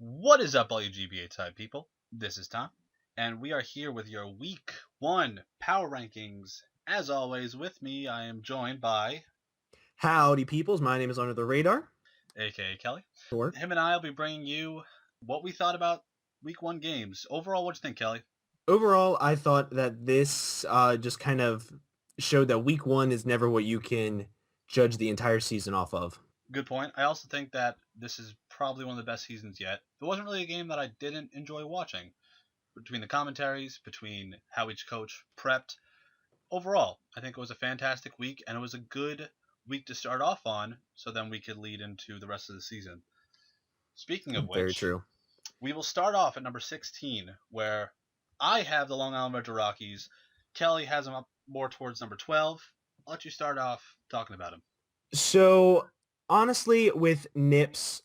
What is up, all you GBA type people? This is Tom, and we are here with your Week 1 Power Rankings. As always, with me, I am joined by, Howdy, peoples. My name is Under the Radar. aka Kelly. Sure. Him and I will be bringing you what we thought about Week 1 games. Overall, what'd you think, Kelly? Overall, I thought that this just kind of showed that week one is never what you can judge the entire season off of. Good point. I also think that this is probably one of the best seasons yet. It wasn't really a game that I didn't enjoy watching. Between the commentaries, between how each coach prepped, overall, I think it was a fantastic week, and it was a good week to start off on, so then we could lead into the rest of the season. Speaking of Very which, true. we will start off at number 16, where I have the Long Island Red Rockies. Kelly has them up more towards number 12. I'll let you start off talking about him. So honestly, with Nips,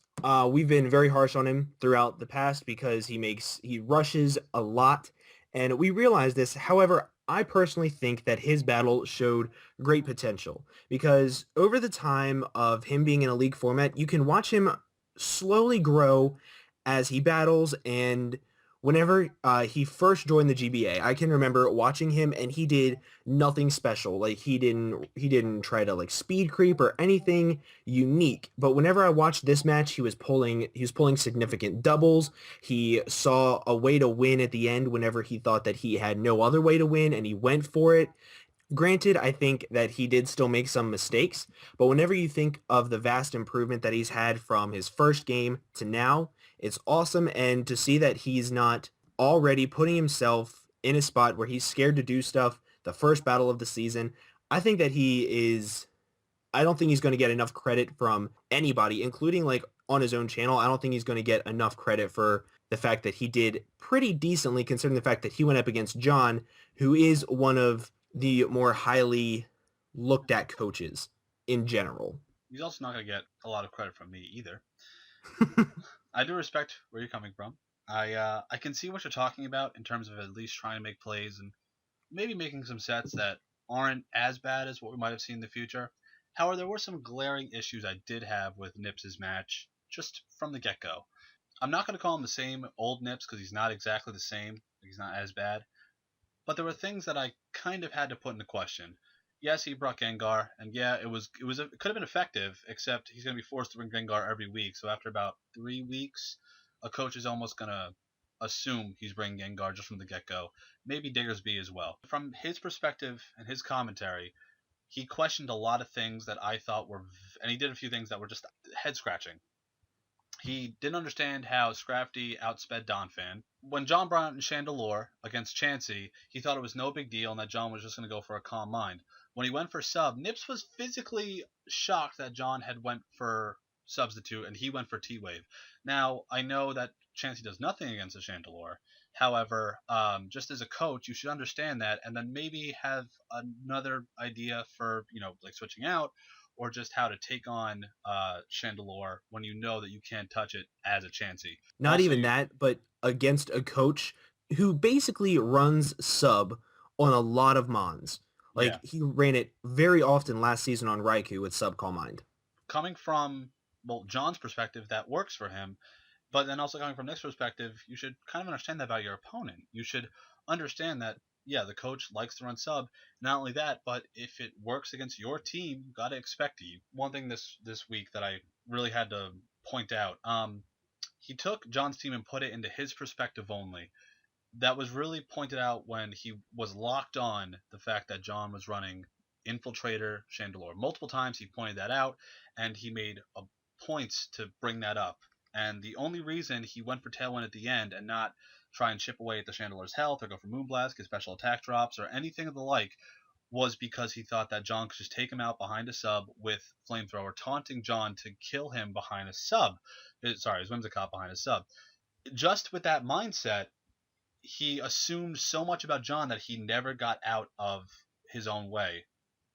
we've been very harsh on him throughout the past because he rushes a lot, and we realize this. However, I personally think that his battle showed great potential because over the time of him being in a league format, you can watch him slowly grow as he battles. And whenever he first joined the GBA, I can remember watching him, and he did nothing special. Like he didn't try to like speed creep or anything unique. But whenever I watched this match, he was pulling significant doubles. He saw a way to win at the end whenever he thought that he had no other way to win, and he went for it. Granted, I think that he did still make some mistakes, but whenever you think of the vast improvement that he's had from his first game to now, it's awesome. And to see that he's not already putting himself in a spot where he's scared to do stuff the first battle of the season, I think that I don't think he's going to get enough credit from anybody, including like on his own channel. I don't think he's going to get enough credit for the fact that he did pretty decently considering the fact that he went up against John, who is one of the more highly looked at coaches in general. He's also not going to get a lot of credit from me either. I do respect where you're coming from. I can see what you're talking about in terms of at least trying to make plays and maybe making some sets that aren't as bad as what we might have seen in the future. However, there were some glaring issues I did have with Nips's match just from the get go. I'm not going to call him the same old Nips because he's not exactly the same. He's not as bad. But there were things that I kind of had to put into question. Yes, he brought Gengar, and yeah, it could have been effective, except he's going to be forced to bring Gengar every week. So after about 3 weeks, a coach is almost going to assume he's bringing Gengar just from the get go. Maybe Diggersby as well. From his perspective and his commentary, he questioned a lot of things that I thought were, and he did a few things that were just head scratching. He didn't understand how Scrafty outsped Donphan. When John brought out in Chandelure against Chansey, he thought it was no big deal and that John was just going to go for a calm mind. When he went for sub, Nips was physically shocked that John had went for substitute and he went for T-Wave. Now, I know that Chansey does nothing against the Chandelure. However, just as a coach, you should understand that and then maybe have another idea for, like switching out or just how to take on Chandelure when you know that you can't touch it as a Chansey. Not Also, even you that, but against a coach who basically runs sub on a lot of Mons. yeah, Like he ran it very often last season on Raikou with sub Call Mind. coming from John's perspective, that works for him. But then also coming from Nick's perspective, you should kind of understand that about your opponent. You should understand that yeah, the coach likes to run sub. Not only that, but if it works against your team, you gotta expect it. One thing this week that I really had to point out, he took John's team and put it into his perspective only. That was really pointed out when he was locked on the fact that John was running Infiltrator Chandelure. Multiple times he pointed that out, and he made a points to bring that up. And the only reason he went for Tailwind at the end and not try and chip away at the Chandelure's health or go for Moonblast, get special attack drops, or anything of the like was because he thought that John could just take him out behind a sub with Flamethrower, taunting John to kill him behind a sub. Sorry, his Whimsicott behind a sub. Just with that mindset, he assumed so much about John that he never got out of his own way.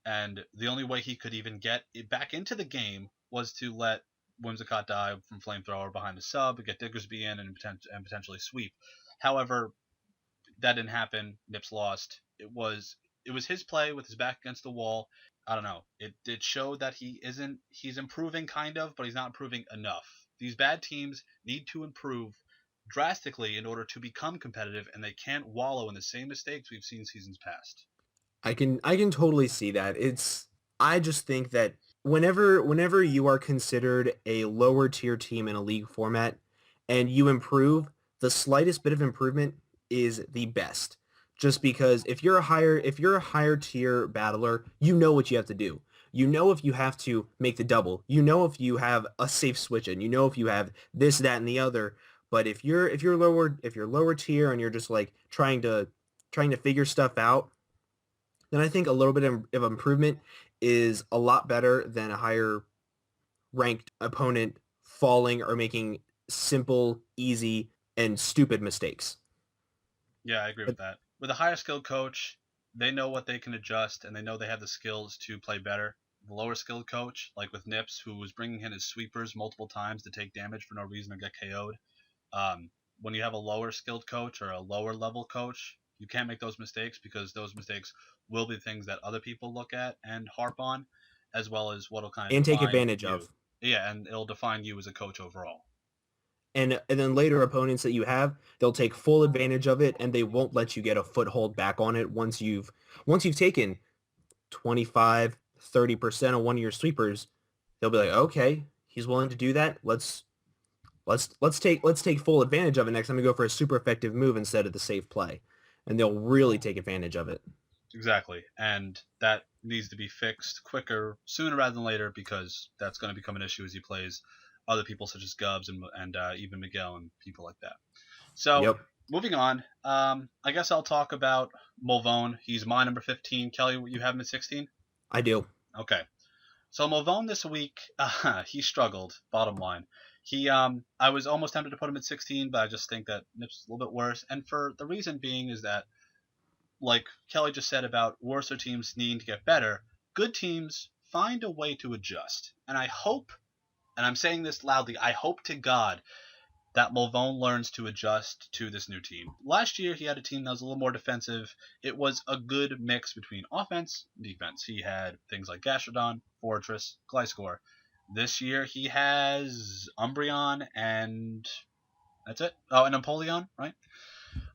And the only way he could even get it back into the game was to let Whimsicott die from Flamethrower behind the sub, get Diggersby in, and potentially sweep. However, that didn't happen. Nips lost. It was his play with his back against the wall. I don't know. It showed that he's improving kind of, but he's not improving enough. These bad teams need to improve drastically in order to become competitive, and they can't wallow in the same mistakes we've seen seasons past. I can totally see that. I just think that whenever you are considered a lower tier team in a league format and you improve, the slightest bit of improvement is the best. Just because if you're a higher tier battler, you know what you have to do. You know if you have to make the double. You know if you have a safe switch in. You know if you have this, that, and the other. But if you're lower tier and you're just like trying to figure stuff out, then I think a little bit of improvement is a lot better than a higher ranked opponent falling or making simple, easy, and stupid mistakes. Yeah, I agree with But that. With a higher skilled coach, they know what they can adjust and they know they have the skills to play better. The lower skilled coach, like with Nips, who was bringing in his sweepers multiple times to take damage for no reason or get KO'd. Um, when you have a lower skilled coach or a lower level coach, you can't make those mistakes because those mistakes will be things that other people look at and harp on, as well as what'll kind of and take define advantage you. of. Yeah, and it'll define you as a coach overall. And then later opponents that you have, they'll take full advantage of it and they won't let you get a foothold back on it once you've taken 25, 30% of one of your sweepers. They'll be like, "Okay, he's willing to do that. Let's take full advantage of it next time we go for a super effective move instead of the safe play." And they'll really take advantage of it. Exactly, and that needs to be fixed quicker, sooner rather than later, because that's going to become an issue as he plays other people such as Gubbs and even Miguel and people like that. So Yep, moving on, I guess I'll talk about Mulvone. He's my number 15. Kelly, you have him at 16. I do. Okay, so Mulvone this week, he struggled. Bottom line, I was almost tempted to put him at 16, but I just think that Nips is a little bit worse, and for the reason being is that like Kelly just said about worse teams needing to get better, good teams find a way to adjust. And I hope, and I'm saying this loudly, I hope to God that Mulvone learns to adjust to this new team. Last year, he had a team that was a little more defensive. It was a good mix between offense and defense. He had things like Gastrodon, Fortress, Gliscor. This year, he has Umbreon and that's it. Oh, and Napoleon, right?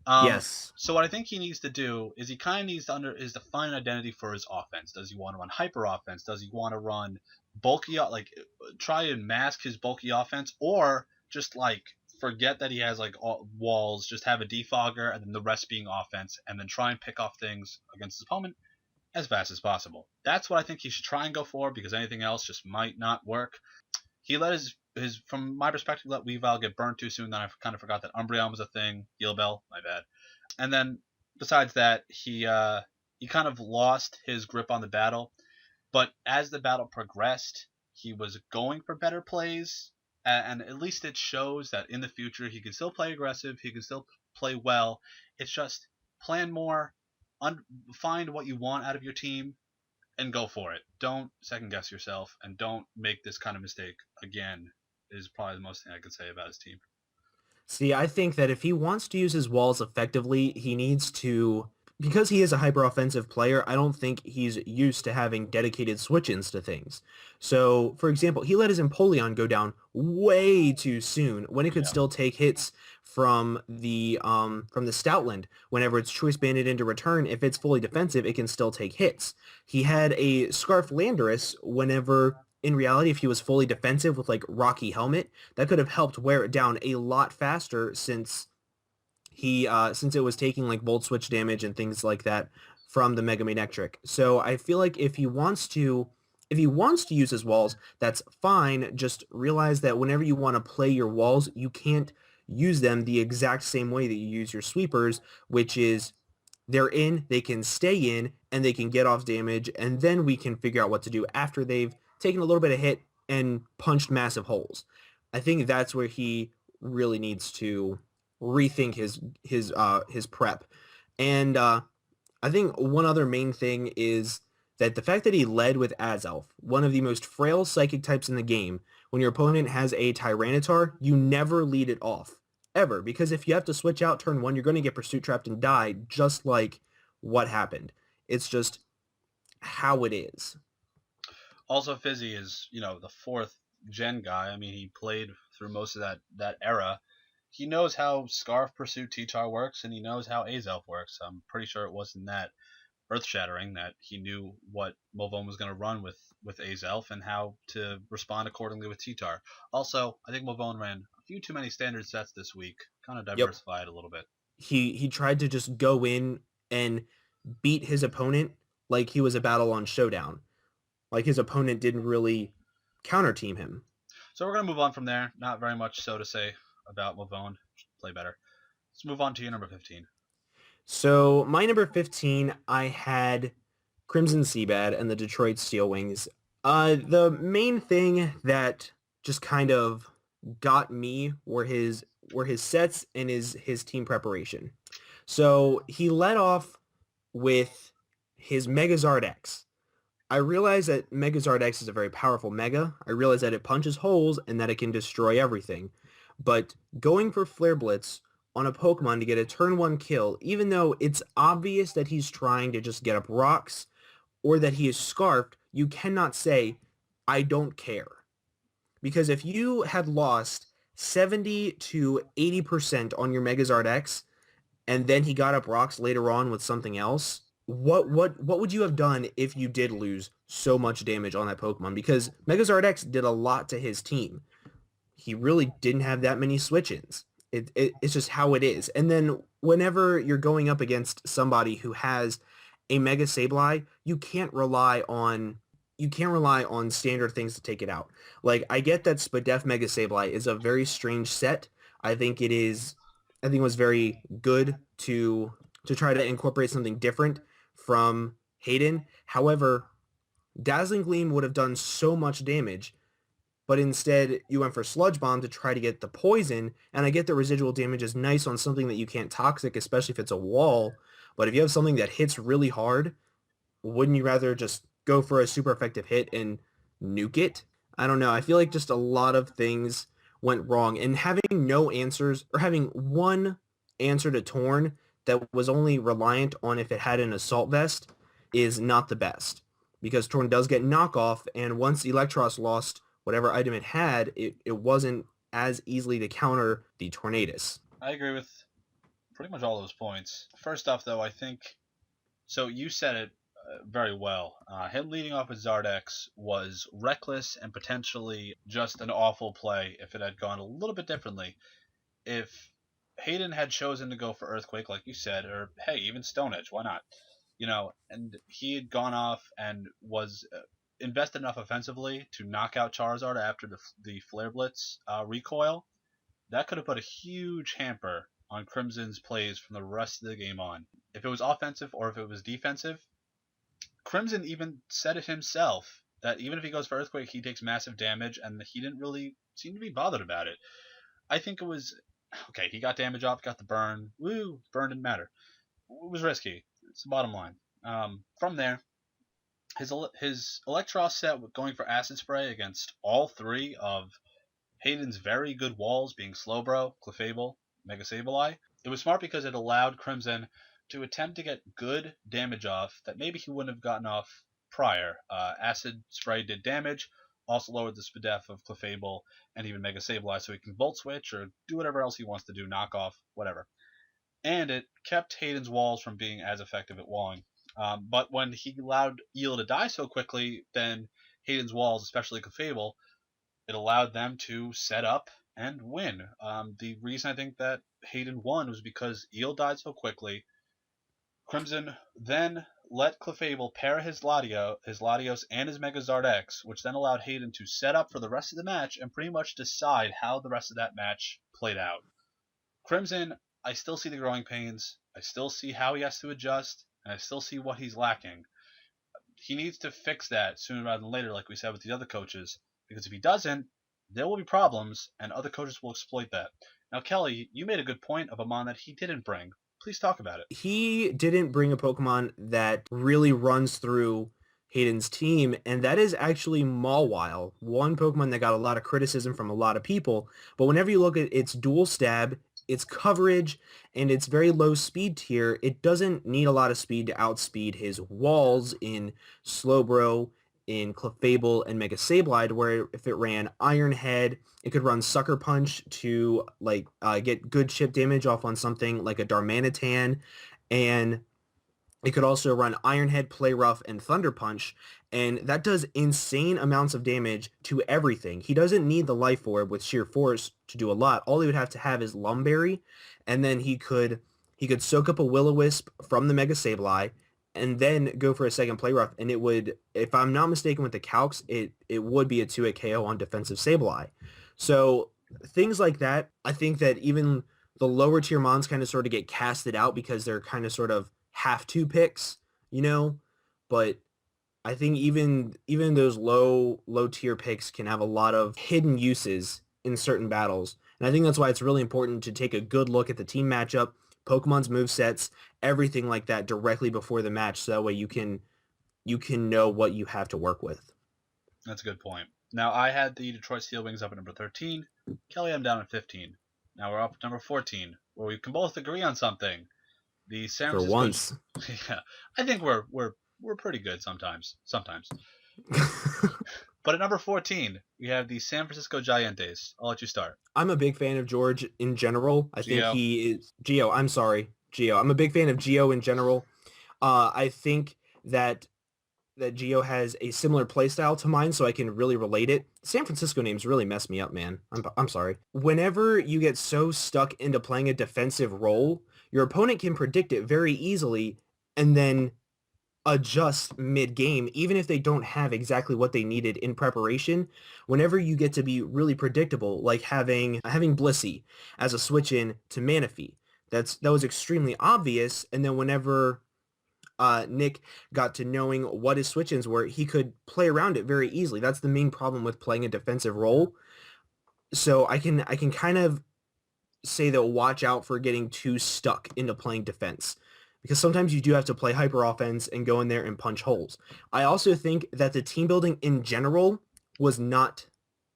Um, Yes. so what I think he needs to do is he kind of needs to define an identity for his offense. Does he want to run hyper offense? Does he want to run bulky, like try and mask his bulky offense, or just like forget that he has like walls, just have a defogger and then the rest being offense, and then try and pick off things against his opponent as fast as possible. That's what I think he should try and go for because anything else just might not work. He let his from my perspective let Weavile get burnt too soon. Then I kind of forgot that Umbreon was a thing. Heal Bell, my bad. And then besides that, he kind of lost his grip on the battle. But as the battle progressed, he was going for better plays, and at least it shows that in the future he can still play aggressive. He can still play well. It's just plan more, find what you want out of your team, and go for it. Don't second guess yourself, and don't make this kind of mistake again. Is probably the most thing I could say about his team. See, I think that if he wants to use his walls effectively, he needs to, because he is a hyper offensive player, I don't think he's used to having dedicated switch-ins to things. So, for example, he let his Empoleon go down way too soon when it could Yeah. still take hits from the Stoutland. Whenever it's choice banded into return, if it's fully defensive, it can still take hits. He had a Scarf Landorus whenever in reality, if he was fully defensive with like Rocky Helmet, that could have helped wear it down a lot faster since it was taking like Volt Switch damage and things like that from the Mega Manectric. So I feel like if he wants to use his walls, that's fine. Just realize that whenever you want to play your walls, you can't use them the exact same way that you use your sweepers, which is they're in, they can stay in, and they can get off damage, and then we can figure out what to do after they've taken a little bit of hit and punched massive holes. I think that's where he really needs to rethink his prep. And I think one other main thing is that the fact that he led with Azelf, one of the most frail psychic types in the game, when your opponent has a Tyranitar, you never lead it off. Ever. Because if you have to switch out turn one, you're going to get pursuit trapped and die, just like what happened. It's just how it is. Also, Fizzy is the fourth gen guy. I mean, he played through most of that era. He knows how Scarf Pursuit T-Tar works, and he knows how Azelf works. I'm pretty sure it wasn't that earth-shattering that he knew what Movone was going to run with Azelf and how to respond accordingly with T-Tar. Also, I think Movone ran a few too many standard sets this week. Kind of Yep. diversified a little bit. He tried to just go in and beat his opponent like he was a battle on Showdown. Like his opponent didn't really counter team him. So we're going to move on from there. Not very much so to say about Movone. Play better. Let's move on to your number 15. So my number 15, I had Crimson Seabad and the Detroit Steel Wings. The main thing that just kind of got me were his sets and his team preparation. So he led off with his Megazard X. I realize that Megazard X is a very powerful Mega. I realize that it punches holes and that it can destroy everything. But going for Flare Blitz on a Pokemon to get a turn 1 kill, even though it's obvious that he's trying to just get up rocks or that he is scarfed, you cannot say, I don't care. Because if you had lost 70 to 80% on your Megazard X, and then he got up rocks later on with something else, what would you have done if you did lose so much damage on that Pokemon? Because Megazard X did a lot to his team. He really didn't have that many switch-ins. It's just how it is. And then whenever you're going up against somebody who has a Mega Sableye, you can't rely on standard things to take it out. Like, I get that Spadef Mega Sableye is a very strange set. I think it was very good to try to incorporate something different from Hayden. However, Dazzling Gleam would have done so much damage, but instead you went for Sludge Bomb to try to get the poison, and I get the residual damage is nice on something that you can't toxic, especially if it's a wall, but if you have something that hits really hard, wouldn't you rather just go for a super effective hit and nuke it? I don't know. I feel like just a lot of things went wrong, and having no answers or having one answer to Torn that was only reliant on if it had an Assault Vest is not the best, because Torn does get knockoff, and once Electros lost whatever item it had, it wasn't as easily to counter the Tornadus. I agree with pretty much all those points. First off, though, I think so. You said it very well. Him leading off with Zardex was reckless and potentially just an awful play if it had gone a little bit differently. If Hayden had chosen to go for Earthquake, like you said, or hey, even Stone Edge, why not? And he had gone off and was invested enough offensively to knock out Charizard after the Flare Blitz recoil. That could have put a huge hamper on Crimson's plays from the rest of the game on. If it was offensive or if it was defensive, Crimson even said it himself that even if he goes for Earthquake, he takes massive damage, and he didn't really seem to be bothered about it. I think it was okay. He got damage off, got the burn. Woo, burn didn't matter. It was risky. It's the bottom line. From there, his Electros set going for Acid Spray against all three of Hayden's very good walls, being Slowbro, Clefable, Mega Sableye. It was smart because it allowed Crimson to attempt to get good damage off that maybe he wouldn't have gotten off prior. Acid Spray did damage, also lowered the Spadef of Clefable and even Mega Sableye, so he can Volt Switch or do whatever else he wants to do, knock off, whatever. And it kept Hayden's walls from being as effective at walling. But when he allowed Eel to die so quickly, then Hayden's walls, especially Clefable, it allowed them to set up and win. The reason I think that Hayden won was because Eel died so quickly. Crimson then let Clefable pair his Latios and his Megazard X, which then allowed Hayden to set up for the rest of the match and pretty much decide how the rest of that match played out. Crimson, I still see the growing pains. I still see how he has to adjust, and I still see what he's lacking. He needs to fix that sooner rather than later, like we said with the other coaches, because if he doesn't, there will be problems, and other coaches will exploit that. Now, Kelly, you made a good point of a Mon that he didn't bring. Please talk about it. He didn't bring a Pokemon that really runs through Hayden's team, and that is actually Mawile, one Pokemon that got a lot of criticism from a lot of people. But whenever you look at its dual stab, its coverage, and its very low speed tier, it doesn't need a lot of speed to outspeed his walls in Slowbro, in Clefable and Mega Sableye, where if it ran Iron Head, it could run Sucker Punch to like get good chip damage off on something like a Darmanitan, and it could also run Iron Head, Play Rough, and Thunder Punch, and that does insane amounts of damage to everything. He doesn't need the Life Orb with Sheer Force to do a lot. All he would have to have is Lumberry, and then he could soak up a Will-O-Wisp from the Mega Sableye, and then go for a second Play Rough, and it would, if I'm not mistaken with the calcs, it would be a 2-hit KO on defensive Sableye. So things like that, I think that even the lower tier mons kind of sort of get casted out because they're kind of sort of have to picks, you know, but I think even those low tier picks can have a lot of hidden uses in certain battles. And I think that's why it's really important to take a good look at the team matchup, Pokemon's movesets, everything like that directly before the match, so that way you can know what you have to work with. That's a good point. Now, I had the Detroit Steel Wings up at number 13. Kelly, I'm down at 15. Now we're up at number 14, where we can both agree on something. The San For Francisco. once. Yeah, I think we're pretty good sometimes. But at number 14, we have the San Francisco Giants. I'll let you start. I'm a big fan of George in general. I think Geo. he is Geo. I'm sorry, Geo. I'm a big fan of Geo in general. I think that Geo has a similar playstyle to mine, so I can really relate it. San Francisco names really mess me up, man. I'm sorry. Whenever you get so stuck into playing a defensive role, your opponent can predict it very easily and then adjust mid-game, even if they don't have exactly what they needed in preparation. Whenever you get to be really predictable, like having Blissey as a switch-in to Manaphy, that was extremely obvious, and then whenever Nick got to knowing what his switch-ins were, he could play around it very easily. That's the main problem with playing a defensive role. So I can kind of say that watch out for getting too stuck into playing defense, because sometimes you do have to play hyper offense and go in there and punch holes. I also think that the team building in general was not,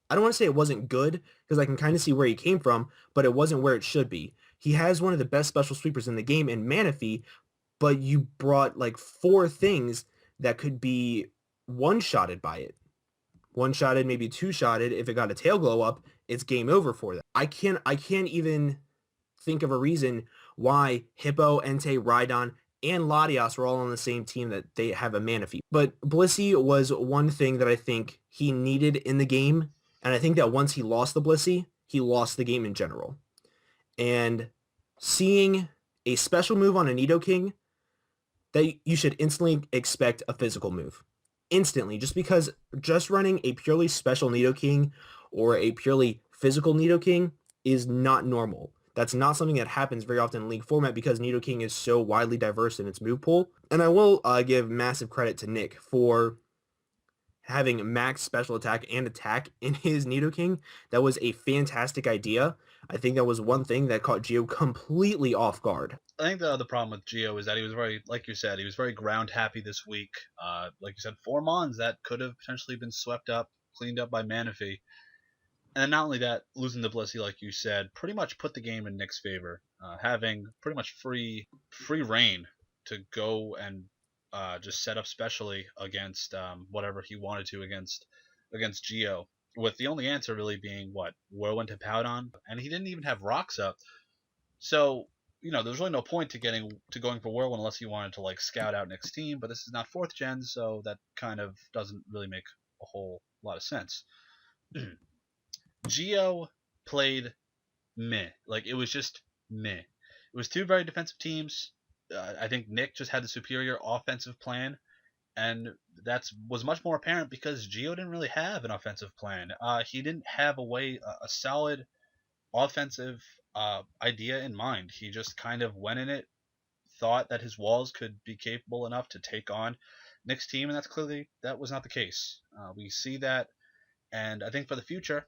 I don't want to say it wasn't good, because I can kind of see where he came from, but it wasn't where it should be. He has one of the best special sweepers in the game in Manaphy, but you brought like 4 things that could be one-shotted by it. One-shotted, maybe two-shotted. If it got a tail glow up, it's game over for them. I can't even think of a reason why Hippo, Entei, Rhydon, and Latias were all on the same team that they have a Manaphy. But Blissey was one thing that I think he needed in the game, and I think that once he lost the Blissey, he lost the game in general. And seeing a special move on a Nidoking, that you should instantly expect a physical move. Instantly, just running a purely special Nidoking or a purely physical Nidoking is not normal. That's not something that happens very often in League format because Nidoking is so widely diverse in its move pool. And I will give massive credit to Nick for having max special attack and attack in his Nidoking. That was a fantastic idea. I think that was one thing that caught Geo completely off guard. I think the other problem with Geo is that he was very, like you said, he was very ground happy this week. Like you said, 4 Mons that could have potentially been swept up, cleaned up by Manaphy. And not only that, losing the Blissey, like you said, pretty much put the game in Nick's favor. Having pretty much free reign to go and just set up specially against whatever he wanted to against Geo. With the only answer really being what? Whirlwind to Powdon, and he didn't even have rocks up. So, there's really no point to going for Whirlwind unless you wanted to like scout out Nick's team, but this is not 4th gen, so that kind of doesn't really make a whole lot of sense. Geo played meh. Like, it was just meh. It was 2 very defensive teams. I think Nick just had the superior offensive plan, and that was much more apparent because Geo didn't really have an offensive plan. He didn't have a solid offensive idea in mind. He just kind of went in it, thought that his walls could be capable enough to take on Nick's team, and that was not the case. We see that, and I think for the future,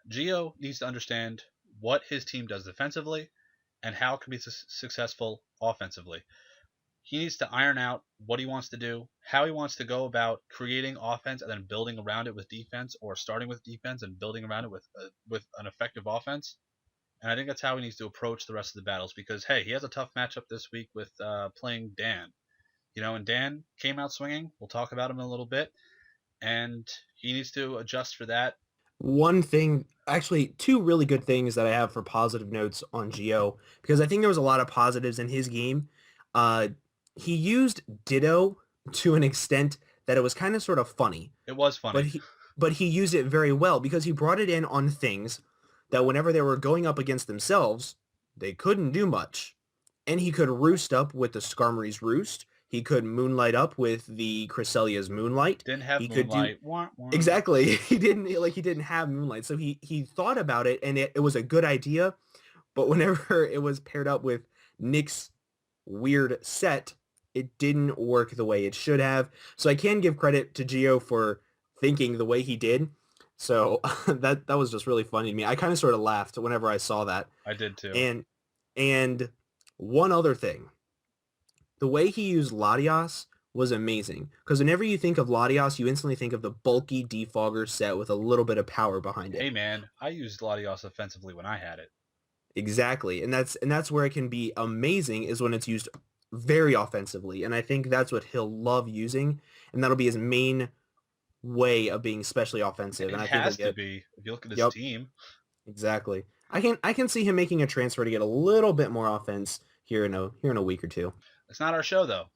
Geo needs to understand what his team does defensively and how it can be successful offensively. He needs to iron out what he wants to do, how he wants to go about creating offense and then building around it with defense, or starting with defense and building around it with an effective offense. And I think that's how he needs to approach the rest of the battles because, hey, he has a tough matchup this week with playing Dan. And Dan came out swinging. We'll talk about him in a little bit, and he needs to adjust for that. One thing, actually, two really good things that I have for positive notes on Gio, because I think there was a lot of positives in his game. Uh, he used Ditto to an extent that it was kind of sort of funny, It was but funny. he used it very well because he brought it in on things that whenever they were going up against themselves, they couldn't do much. And he could roost up with the Skarmory's Roost. He could moonlight up with the Cresselia's Moonlight. Didn't have He could do Moonlight. Wah, wah. exactly. He didn't have Moonlight, so he thought about it, and it was a good idea. But whenever it was paired up with Nick's weird set, it didn't work the way it should have. So I can give credit to Gio for thinking the way he did. So that was just really funny to me. I kind of sort of laughed whenever I saw that. I did too. And one other thing, the way he used Latias was amazing. Because whenever you think of Latias, you instantly think of the bulky defogger set with a little bit of power behind it. Hey man, I used Latios offensively when I had it. Exactly. And that's where it can be amazing is when it's used very offensively. And I think that's what he'll love using. And that'll be his main way of being especially offensive. It And I think he'll has to get be. If you look at this yep, team, exactly. I can see him making a transfer to get a little bit more offense here in a week or two. it's not our show though.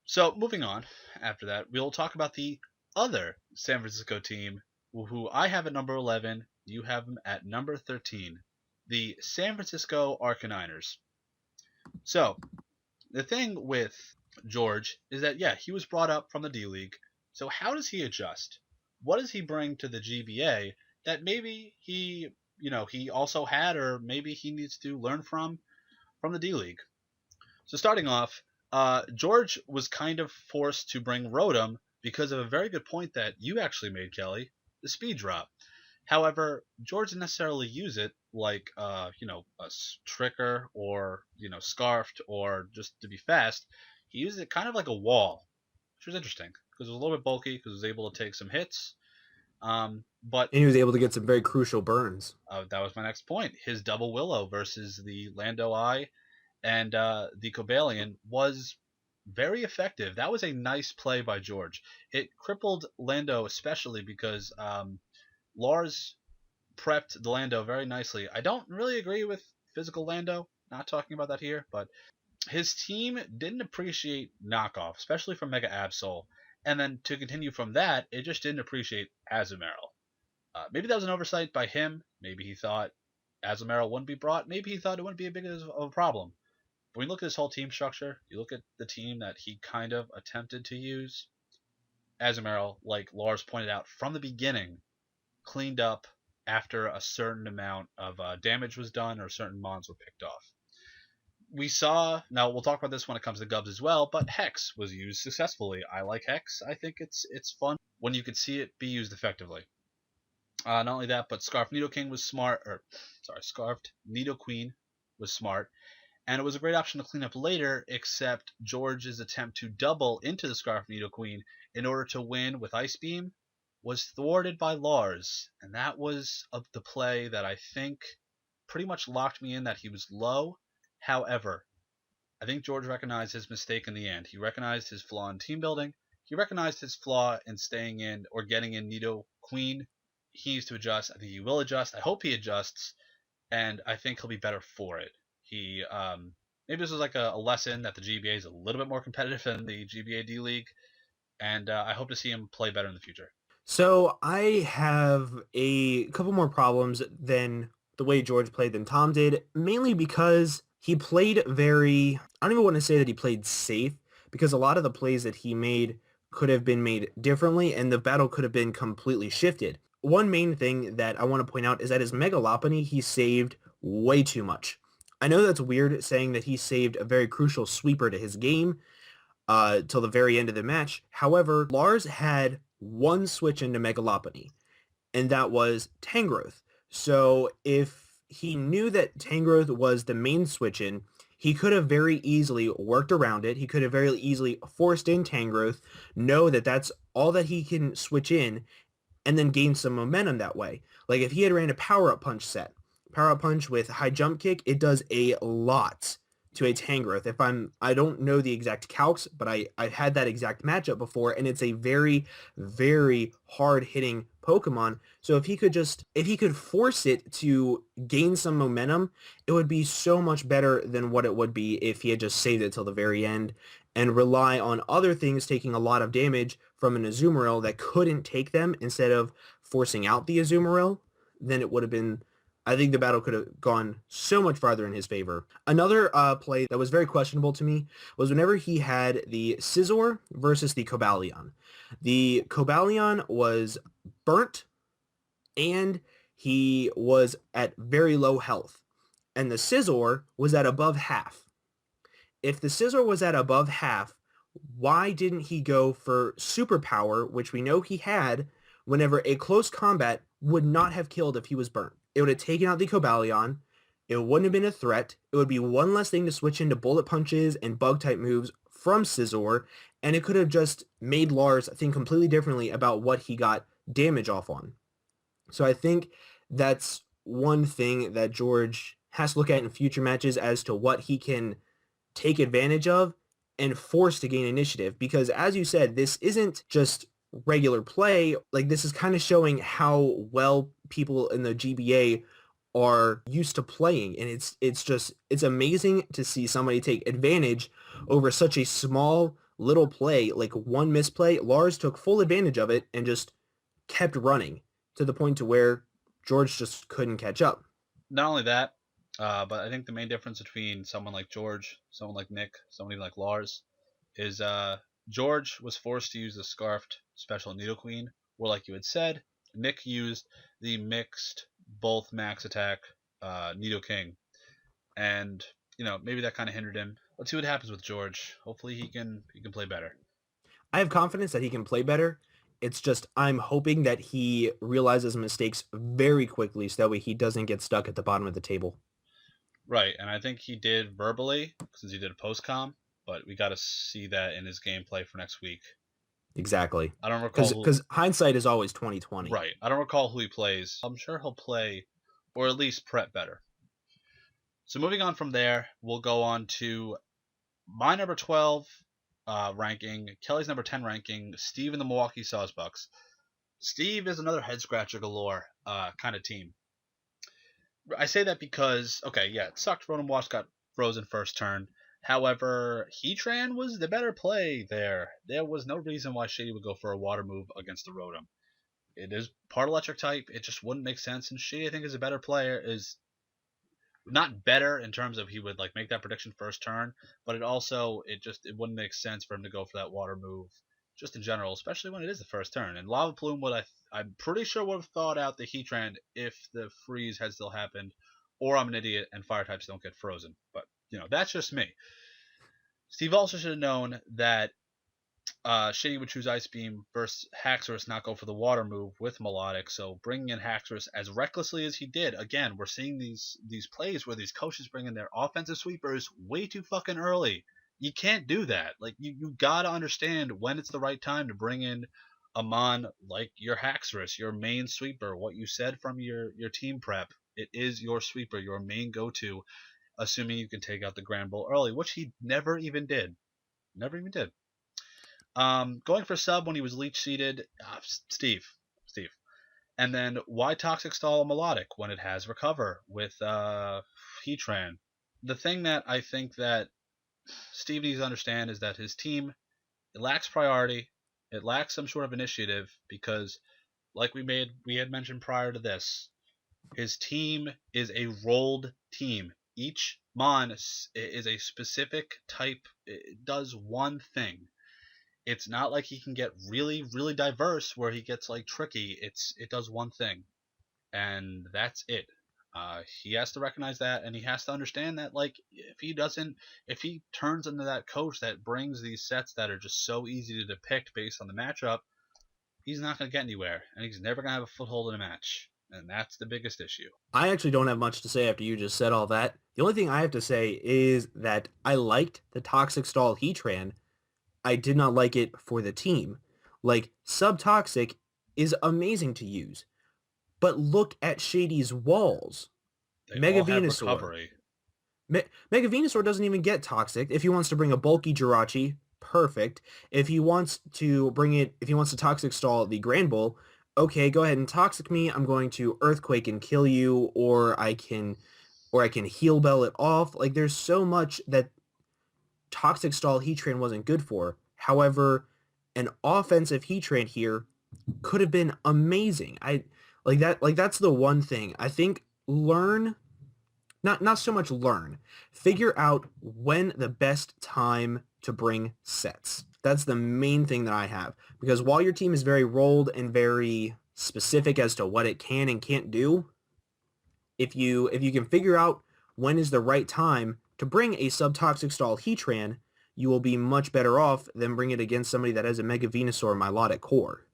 So moving on, after that, we'll talk about the other San Francisco team, who I have at number 11. You have them at number 13, the San Francisco Arcanines. So the thing with George is that yeah, he was brought up from the D League. So how does he adjust? What does he bring to the GBA that maybe he also had, or maybe he needs to learn from the D League? So starting off, George was kind of forced to bring Rotom because of a very good point that you actually made, Kelly, the speed drop. However, George didn't necessarily use it like a tricker or scarfed or just to be fast. He used it kind of like a wall, which was interesting because it was a little bit bulky because it was able to take some hits. But And he was able to get some very crucial burns. that was my next point. His double willow versus the Lando Eye and the Cobalion was very effective. That was a nice play by George. It crippled Lando especially because Lars prepped the Lando very nicely. I don't really agree with physical Lando. Not talking about that here, but his team didn't appreciate knockoff, especially from Mega Absol. And then to continue from that, it just didn't appreciate Azumarill. Maybe that was an oversight by him. Maybe he thought Azumarill wouldn't be brought. Maybe he thought it wouldn't be a big of a problem. But when you look at his whole team structure, you look at the team that he kind of attempted to use, Azumarill, like Lars pointed out from the beginning, cleaned up after a certain amount of damage was done or certain mons were picked off. We saw, now we'll talk about this when it comes to Gubs as well, but Hex was used successfully. I like Hex. I think it's fun when you can see it be used effectively. Not only that, but Scarf Nidoking was smart, or sorry, Scarfed Nidoqueen was smart, and it was a great option to clean up later, except George's attempt to double into the Scarf Nidoqueen in order to win with Ice Beam was thwarted by Lars, and that was the play that I think pretty much locked me in that he was low. However, I think George recognized his mistake in the end. He recognized his flaw in team building. He recognized his flaw in staying in or getting in Nidoqueen. He needs to adjust. I think he will adjust. I hope he adjusts, and I think he'll be better for it. He maybe this was like a lesson that the GBA is a little bit more competitive than the GBA D League, and I hope to see him play better in the future. So I have a couple more problems than the way George played than Tom did, mainly because he played I don't even want to say that he played safe, because a lot of the plays that he made could have been made differently and the battle could have been completely shifted. One main thing that I want to point out is that his Mega Lopunny, he saved way too much. I know that's weird saying that he saved a very crucial sweeper to his game till the very end of the match. However, Lars had one switch into Mega Lopunny, and that was Tangrowth. So if he knew that Tangrowth was the main switch in, he could have very easily worked around it. He could have very easily forced in Tangrowth, know that that's all that he can switch in, and then gain some momentum that way. Like if he had ran a Power Up Punch set, Power Up Punch with high jump kick, it does a lot to a Tangrowth. I don't know the exact calcs, but I had that exact matchup before, and it's a very, very hard hitting Pokemon. So if he could force it to gain some momentum, it would be so much better than what it would be if he had just saved it till the very end and rely on other things taking a lot of damage from an Azumarill that couldn't take them instead of forcing out the Azumarill. Then it would have been, I think the battle could have gone so much farther in his favor. Another play that was very questionable to me was whenever he had the Scizor versus the Cobalion. The Cobalion was burnt and he was at very low health, and the Scizor was at above half. If the Scizor was at above half, why didn't he go for superpower, which we know he had, whenever a close combat would not have killed if he was burnt? It would have taken out the Cobalion. It wouldn't have been a threat. It would be one less thing to switch into bullet punches and bug type moves from Scizor, and it could have just made Lars think completely differently about what he got damage off on. So I think that's one thing that George has to look at in future matches as to what he can take advantage of and force to gain initiative, because as you said, this isn't just regular play. Like, this is kind of showing how well people in the GBA are used to playing, and it's amazing to see somebody take advantage over such a small little play. Like, one misplay, Lars took full advantage of it and just kept running to the point to where George just couldn't catch up. Not only that, but I think the main difference between someone like George, someone like Nick, someone like Lars, is George was forced to use the Scarfed Special Nidoqueen, where, like you had said, Nick used the mixed both max attack Nidoking, and maybe that kind of hindered him. Let's see what happens with George. Hopefully he can play better. I have confidence that he can play better. It's just I'm hoping that he realizes mistakes very quickly so that way he doesn't get stuck at the bottom of the table. Right, and I think he did verbally since he did a post-com, but we got to see that in his gameplay for next week. Exactly. I don't recall who. Because hindsight is always 2020. Right, I don't recall who he plays. I'm sure he'll play, or at least prep better. So moving on from there, we'll go on to my number 12 ranking, Kelly's number 10 ranking, Steve and the Milwaukee Sawsbucks. Steve is another head scratcher galore kind of team. I say that because, okay, yeah, it sucked. Rotom Wash got frozen first turn. However, Heatran was the better play there. There was no reason why Shady would go for a water move against the Rotom. It is part electric type. It just wouldn't make sense. And Shady, I think, is a better player. Is not better in terms of he would like make that prediction first turn, but it wouldn't make sense for him to go for that water move just in general, especially when it is the first turn. And Lava Plume I'm pretty sure would have thawed out the Heatran if the freeze had still happened, or I'm an idiot and fire types don't get frozen. But that's just me. Steve also should have known that Shady would choose Ice Beam versus Haxorus, not go for the water move with Melodic. So bringing in Haxorus as recklessly as he did, again, we're seeing these plays where these coaches bring in their offensive sweepers way too fucking early. You can't do that. Like you gotta understand when it's the right time to bring in a mon like your Haxorus, your main sweeper. What you said from your team prep, it is your sweeper, your main go-to, assuming you can take out the Grand Bull early, which he never even did. Never even did. Going for sub when he was leech seeded, Steve. And then why Toxic Stall Melodic when it has Recover with Heatran? The thing that I think that Steve needs to understand is that his team, it lacks priority, it lacks some sort of initiative because, like we had mentioned prior to this, his team is a rolled team. Each mon is a specific type. It does one thing. It's not like he can get really, really diverse where he gets like tricky. It does one thing, and that's it. He has to recognize that, and he has to understand that like if he turns into that coach that brings these sets that are just so easy to depict based on the matchup, he's not going to get anywhere, and he's never going to have a foothold in a match, and that's the biggest issue. I actually don't have much to say after you just said all that. The only thing I have to say is that I liked the Toxic Stall Heatran. I did not like it for the team. Like, Subtoxic is amazing to use, but look at Shady's walls. They Mega all have Venusaur. recovery. Mega Venusaur doesn't even get toxic. If he wants to bring a bulky Jirachi, perfect. If he wants to toxic stall the Grand Bull, okay, go ahead and toxic me. I'm going to Earthquake and kill you, or I can heal bell it off. Like there's so much that toxic stall Heatran wasn't good for. However, an offensive Heatran here could have been amazing. I like that. Like that's the one thing I think. Not so much learn, figure out when the best time to bring sets. That's the main thing that I have, because while your team is very rolled and very specific as to what it can and can't do, if you can figure out when is the right time to bring a subtoxic stall Heatran, you will be much better off than bring it against somebody that has a Mega Venusaur Milotic core.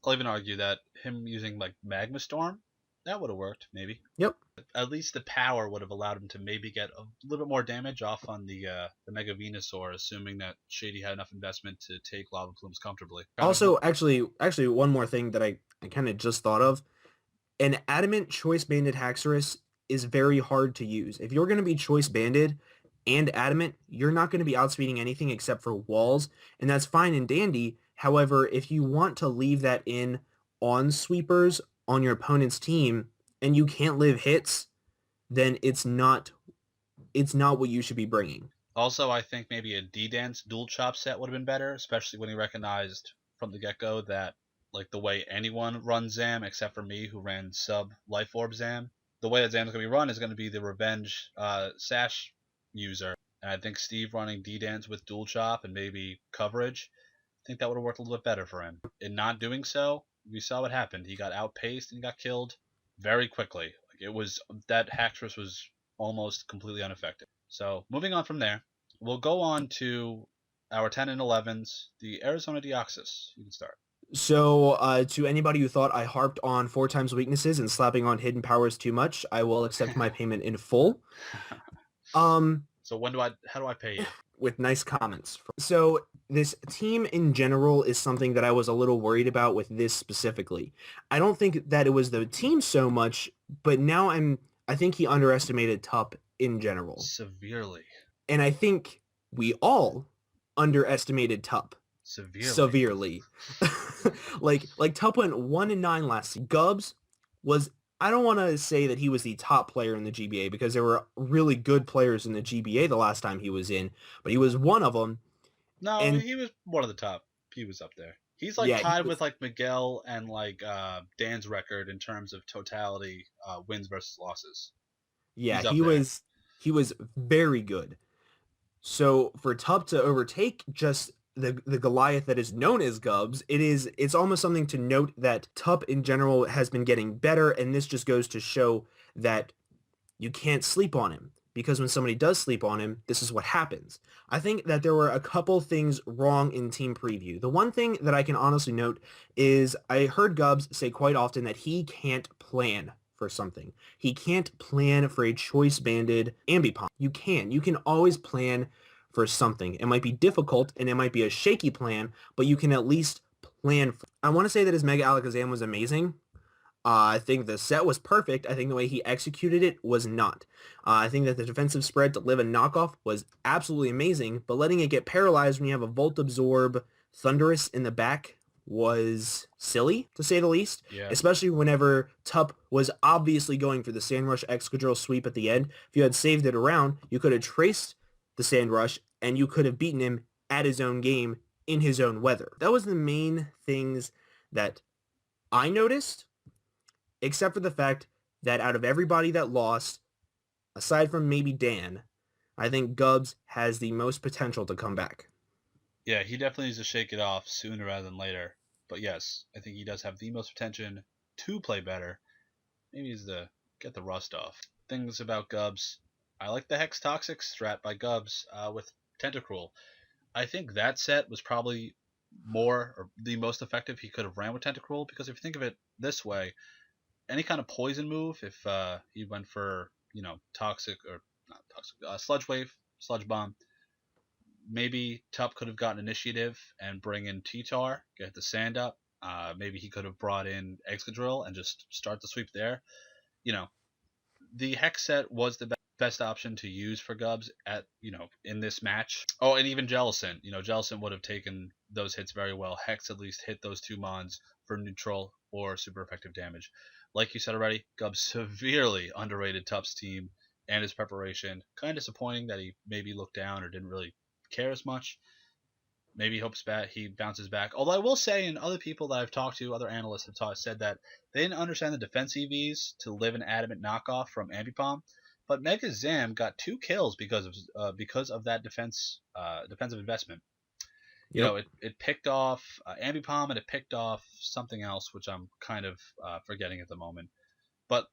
I'll even argue that him using like Magma Storm, that would have worked maybe. Yep. At least the power would have allowed him to maybe get a little bit more damage off on the Mega Venusaur, assuming that Shady had enough investment to take Lava Plumes comfortably. Also, actually, one more thing that I kind of just thought of. An adamant choice banded Haxorus is very hard to use. If you're going to be choice banded and adamant, you're not going to be outspeeding anything except for walls, and that's fine and dandy. However, if you want to leave that in on sweepers on your opponent's team and you can't live hits, then it's not what you should be bringing. Also, I think maybe a D-Dance dual chop set would have been better, especially when he recognized from the get-go that like the way anyone runs Zam except for me who ran sub Life Orb Zam, the way that Zam's going to be run is going to be the revenge Sash user. And I think Steve running D-Dance with dual chop and maybe coverage, I think that would have worked a little bit better for him. In not doing so, we saw what happened. He got outpaced and got killed very quickly. Like it was that Haxorus was almost completely unaffected. So moving on from there, we'll go on to our 10 and 11s, the Arizona Deoxys. You can start. So, to anybody who thought I harped on 4 times weaknesses and slapping on hidden powers too much, I will accept my payment in full. So how do I pay you? With nice comments. So this team in general is something that I was a little worried about with this specifically. I don't think that it was the team so much, but now I think he underestimated Tup in general. Severely. And I think we all underestimated Tup. Severely. like Tup went 1-9 last season. Gubbs was, I don't want to say that he was the top player in the GBA because there were really good players in the GBA the last time he was in, but he was one of them. No, and he was one of the top. He was up there. He's like yeah, tied with like Miguel and like Dan's record in terms of totality wins versus losses. Yeah, He's up he was very good. So for Tup to overtake just the Goliath that is known as Gubbs, it's almost something to note that Tup in general has been getting better, and this just goes to show that you can't sleep on him, because when somebody does sleep on him, this is what happens. I think that there were a couple things wrong in team preview. The one thing that I can honestly note is I heard Gubbs say quite often that he can't plan for something. He can't plan for a choice-banded Ambipom. You can. You can always plan for something. It might be difficult, and it might be a shaky plan, but you can at least plan. I want to say that his Mega Alakazam was amazing. I think the set was perfect. I think the way he executed it was not. I think that the defensive spread to live a knockoff was absolutely amazing, but letting it get paralyzed when you have a Volt Absorb Thunderous in the back was silly, to say the least. Yeah. Especially whenever Tup was obviously going for the Sandrush Excadrill sweep at the end. If you had saved it around, you could have traced the Sandrush, and you could have beaten him at his own game in his own weather. That was the main things that I noticed, except for the fact that out of everybody that lost, aside from maybe Dan, I think Gubbs has the most potential to come back. Yeah, he definitely needs to shake it off sooner rather than later. But yes, I think he does have the most potential to play better. Maybe he's to get the rust off. Things about Gubbs. I like the Hex Toxic strat by Gubbs with Tentacruel. I think that set was probably more or the most effective he could have ran with Tentacruel, because if you think of it this way, any kind of poison move, if he went for, toxic or not toxic, Sludge Wave, Sludge Bomb, maybe Tup could have gotten initiative and bring in T-Tar, get the sand up. Maybe he could have brought in Excadrill and just start the sweep there. The Hex set was the best. best option to use for Gubs at in this match. Oh, and even Jellison. Jellison would have taken those hits very well. Hex at least hit those two mons for neutral or super effective damage. Like you said already, Gubs severely underrated Tup's team and his preparation. Kind of disappointing that he maybe looked down or didn't really care as much. Maybe he bounces back. Although I will say, and other people that I've talked to, other analysts have said that they didn't understand the defense EVs to live an adamant knockoff from Ambipom. But Mega Zam got 2 kills because of that defensive investment. Yep. It picked off Ambipom and it picked off something else, which I'm kind of forgetting at the moment. But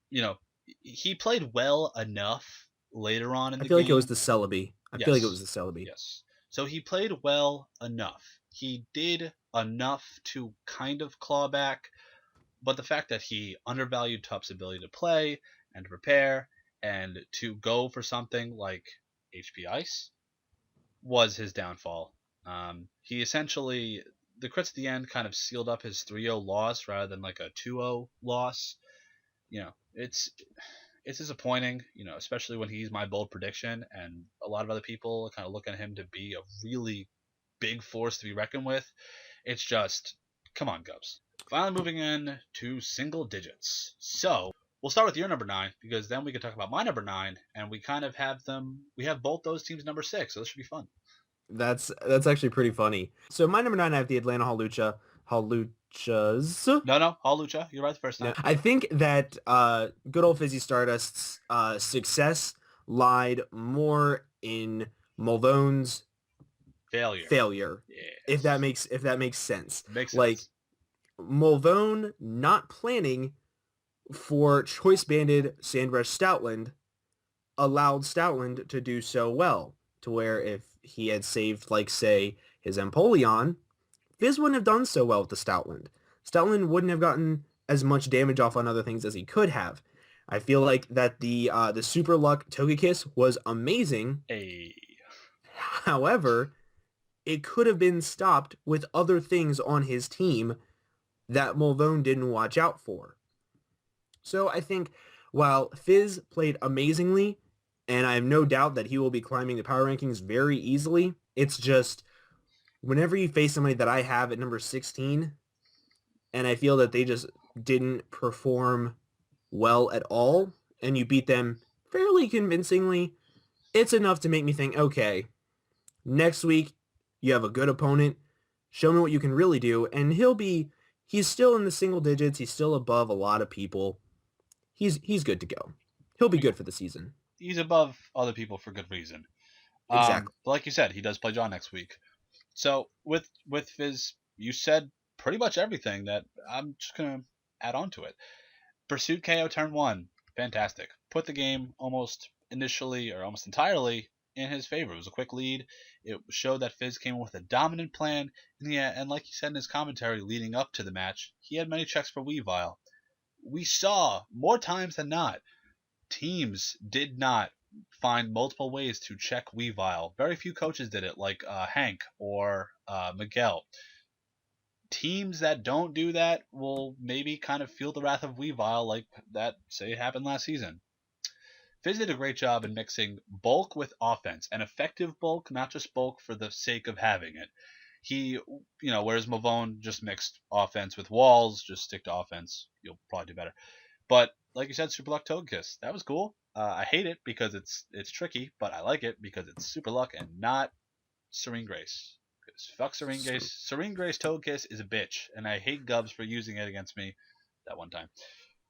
he played well enough later on in I the feel like it was game. the Celebi. I feel like it was Yes, the Celebi. yes. So he played well enough. He did enough to kind of claw back, but the fact that he undervalued Tup's ability to play and to prepare and to go for something like HP Ice was his downfall. He essentially, the crits at the end kind of sealed up his 3-0 loss rather than like a 2-0 loss. It's disappointing, especially when he's my bold prediction, and a lot of other people kind of look at him to be a really big force to be reckoned with. It's just, come on, Gubs. Finally moving in to single digits. So we'll start with your number 9, because then we can talk about my number 9, and we kind of have them. We have both those teams number 6, so this should be fun. That's actually pretty funny. So my number 9, I have the Atlanta Hawluchas. No, Halucha, you're right the first time. No, I think that good old Fizzy Stardust's success lied more in Muldone's failure. Yes. If that makes sense. Makes sense. Like Mulvone not planning for choice banded Sandrush Stoutland allowed Stoutland to do so well, to where if he had saved, like, say, his Empoleon, Fizz wouldn't have done so well with the Stoutland. Stoutland wouldn't have gotten as much damage off on other things as he could have. I feel like that the Super Luck Togekiss was amazing. Hey. However, it could have been stopped with other things on his team that Mulvone didn't watch out for. So I think while Fizz played amazingly, and I have no doubt that he will be climbing the power rankings very easily, it's just whenever you face somebody that I have at number 16, and I feel that they just didn't perform well at all, and you beat them fairly convincingly, it's enough to make me think, okay, next week you have a good opponent, show me what you can really do, and he's still in the single digits, he's still above a lot of people. He's good to go. He'll be good for the season. He's above other people for good reason. Exactly. But like you said, he does play John next week. So with Fizz, you said pretty much everything that I'm just gonna add on to it. Pursuit KO turn 1, fantastic. Put the game almost entirely in his favor. It was a quick lead. It showed that Fizz came in with a dominant plan. And like he said in his commentary leading up to the match, he had many checks for Weavile. We saw more times than not, teams did not find multiple ways to check Weavile. Very few coaches did it, like Hank or Miguel. Teams that don't do that will maybe kind of feel the wrath of Weavile, like that, say, happened last season. Fizz did a great job in mixing bulk with offense, and effective bulk, not just bulk for the sake of having it. He, whereas Mavone just mixed offense with walls, just stick to offense, you'll probably do better. But like you said, Super Luck Togekiss, that was cool. I hate it because it's tricky, but I like it because it's Super Luck and not Serene Grace. Because fuck Serene Grace. Serene Grace Togekiss is a bitch, and I hate Gubs for using it against me that one time.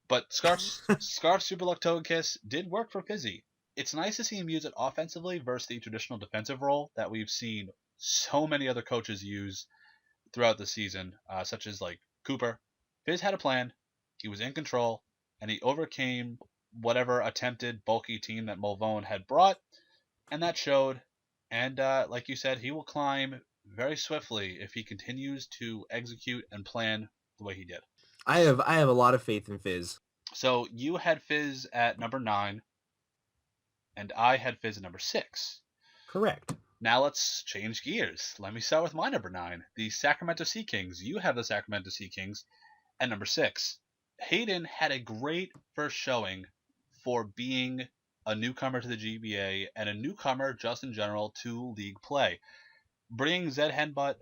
But Scarf Super Luck Togekiss did work for Fizzy. It's nice to see him use it offensively versus the traditional defensive role that we've seen so many other coaches use throughout the season, such as like Cooper. Fizz had a plan, he was in control, and he overcame whatever attempted bulky team that Mulvone had brought, and that showed. And like you said, he will climb very swiftly if he continues to execute and plan the way he did. I have a lot of faith in Fizz. So you had Fizz at number 9, and I had Fizz at number 6. Correct. Now let's change gears. Let me start with my number 9, the Sacramento Sea Kings. You have the Sacramento Sea Kings at number 6. Hayden had a great first showing for being a newcomer to the GBA, and a newcomer just in general to league play. Bringing Zed Headbutt,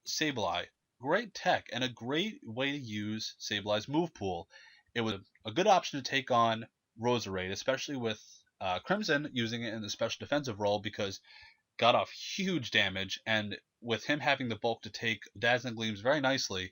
Sableye, great tech and a great way to use Sableye's move pool. It was a good option to take on Roserade, especially with Crimson using it in the special defensive role because got off huge damage, and with him having the bulk to take Dazzling Gleams very nicely,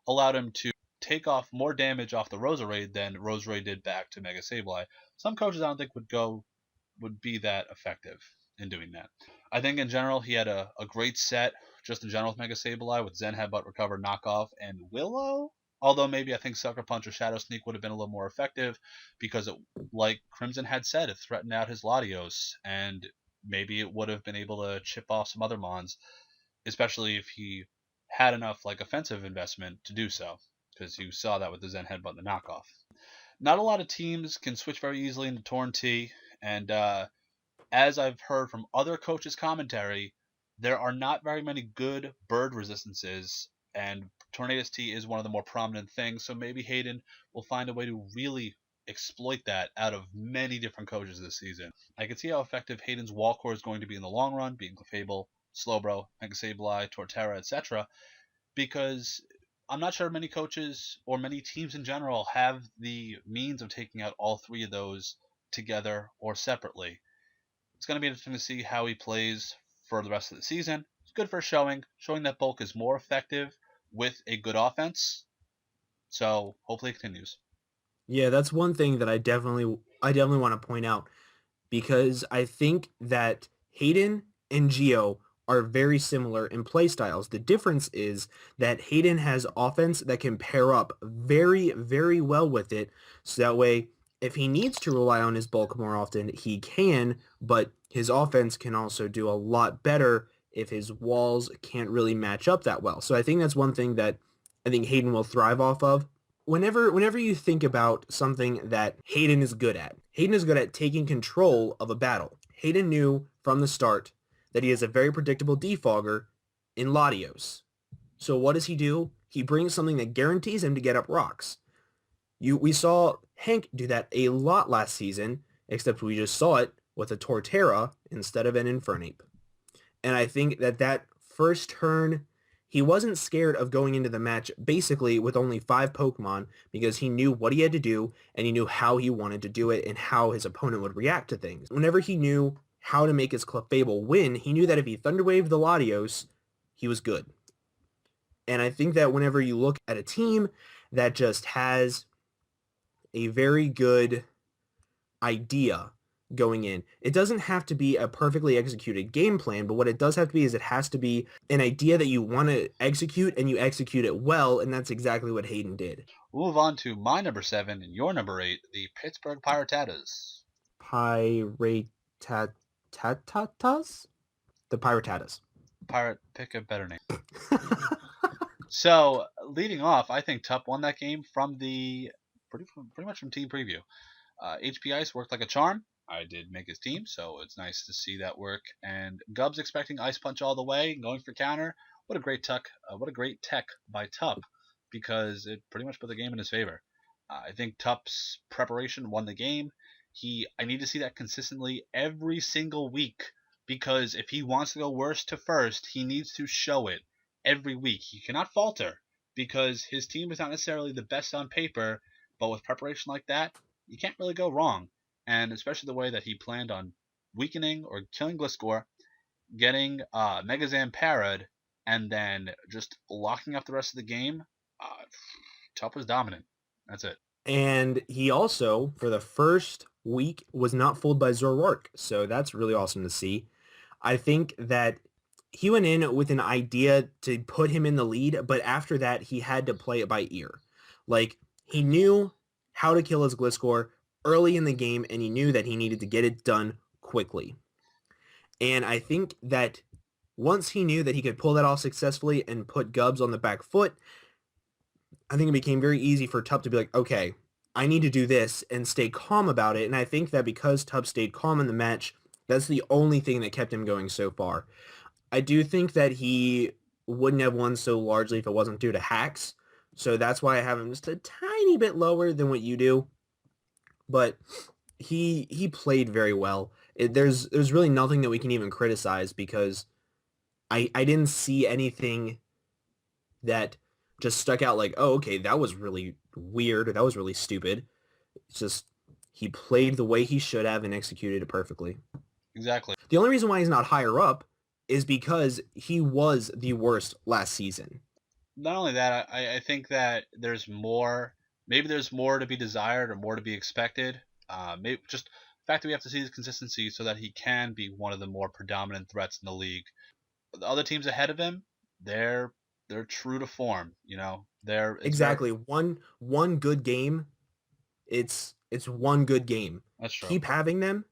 allowed him to take off more damage off the Roserade than Roserade did back to Mega Sableye. Some coaches I don't think would be that effective in doing that. I think in general he had a great set just in general with Mega Sableye with Zen Headbutt, Recover, Knockoff, and Willow. Although maybe I think Sucker Punch or Shadow Sneak would have been a little more effective because, like Crimson had said, it threatened out his Latios, and maybe it would have been able to chip off some other Mons, especially if he had enough like offensive investment to do so, because you saw that with the Zen Headbutt and the Knockoff. Not a lot of teams can switch very easily into Torn T, and as I've heard from other coaches' commentary, there are not very many good bird resistances, and Tornadus T is one of the more prominent things, so maybe Hayden will find a way to really exploit that out of many different coaches this season. I can see how effective Hayden's wall core is going to be in the long run, being Clefable, Slowbro, Mega Sableye, Torterra, etc., because I'm not sure many coaches or many teams in general have the means of taking out all three of those together or separately. It's going to be interesting to see how he plays for the rest of the season. It's good for showing that Bulk is more effective with a good offense. So hopefully it continues. Yeah, that's one thing that I definitely want to point out, because I think that Hayden and Geo are very similar in play styles. The difference is that Hayden has offense that can pair up very, very well with it. So that way, if he needs to rely on his bulk more often, he can, but his offense can also do a lot better if his walls can't really match up that well. So I think that's one thing that I think Hayden will thrive off of. Whenever you think about something that Hayden is good at taking control of a battle. Hayden knew from the start that he is a very predictable defogger in Latios. So what does he do? He brings something that guarantees him to get up rocks. We saw Hank do that a lot last season, except we just saw it with a Torterra instead of an Infernape. And I think that first turn, he wasn't scared of going into the match basically with only 5 Pokemon because he knew what he had to do and he knew how he wanted to do it and how his opponent would react to things. Whenever he knew how to make his Clefable win, he knew that if he Thunderwaved the Latios, he was good. And I think that whenever you look at a team that just has a very good idea going in, it doesn't have to be a perfectly executed game plan, but what it does have to be is it has to be an idea that you want to execute and you execute it well, and that's exactly what Hayden did. We'll move on to my number 7 and your number 8, the Pittsburgh Piratas. Pyratatas? The Pyratatas. Pick a better name. So, leading off, I think Tup won that game from the pretty much from team preview. HP Ice worked like a charm. I did make his team, so it's nice to see that work. And Gub's expecting Ice Punch all the way, going for counter. What a great tech! What a great tech by Tup, because it pretty much put the game in his favor. I think Tup's preparation won the game. I need to see that consistently every single week, because if he wants to go worst to first, he needs to show it every week. He cannot falter, because his team is not necessarily the best on paper, but with preparation like that, you can't really go wrong. And especially the way that he planned on weakening or killing Gliscor, getting Megazam parried, and then just locking up the rest of the game, Tup was dominant. That's it. And he also, for the first week, was not fooled by Zoroark, so that's really awesome to see. I think that he went in with an idea to put him in the lead, but after that, he had to play it by ear. Like, he knew how to kill his Gliscor early in the game, and he knew that he needed to get it done quickly. And I think that once he knew that he could pull that off successfully and put Gubs on the back foot, I think it became very easy for Tup to be like, okay, I need to do this and stay calm about it. And I think that because Tup stayed calm in the match, that's the only thing that kept him going so far. I do think that he wouldn't have won so largely if it wasn't due to hacks. So that's why I have him just a tiny bit lower than what you do. But he played very well. There's really nothing that we can even criticize because I didn't see anything that just stuck out like, oh, okay, that was really weird or that was really stupid. It's just he played the way he should have and executed it perfectly. Exactly. The only reason why he's not higher up is because he was the worst last season. Not only that, I think that there's more. Maybe there's more to be desired or more to be expected. Maybe just the fact that we have to see his consistency so that he can be one of the more predominant threats in the league. The other teams ahead of him, they're they're true to form. You know, they're it's very Exactly. One good game, it's one good game. that's true. Keep having them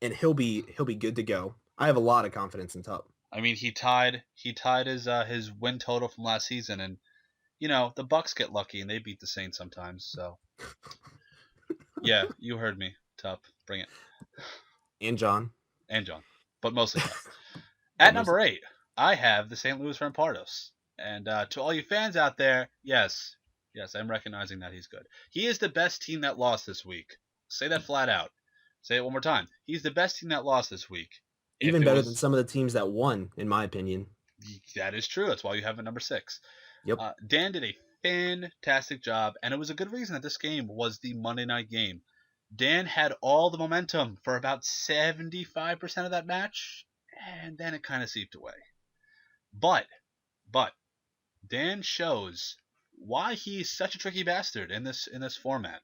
and he'll be good to go. I have a lot of confidence in Tup. I mean, he tied his win total from last season, and you know the Bucks get lucky and they beat the Saints sometimes. So yeah, you heard me. Tup, bring it, And John, and John, but mostly Tup. but At mostly number 8, I have the St. Louis Rampardos. And to all you fans out there, yes, yes, I'm recognizing that he's good. He is the best team that lost this week. Say that flat out. Say it one more time. He's the best team that lost this week. If even it better than was, some of the teams that won, in my opinion. that is true. That's why you have it number 6. Yep. Dan did a fantastic job, and it was a good reason that this game was the Monday night game. Dan had all the momentum for about 75% of that match, and then it kind of seeped away. But, but Dan shows why he's such a tricky bastard in this format.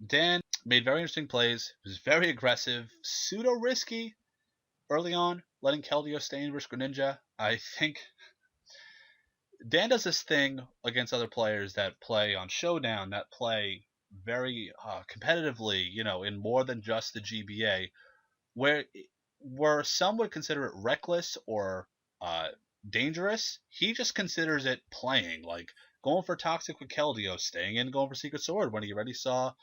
Dan made very interesting plays, was very aggressive, pseudo risky early on, letting Keldeo stay in versus Greninja. I think Dan does this thing against other players that play on Showdown, that play very competitively, you know, in more than just the GBA, where some would consider it reckless or uh, dangerous, he just considers it playing, like going for Toxic with Keldeo, staying in, going for Secret Sword when he already saw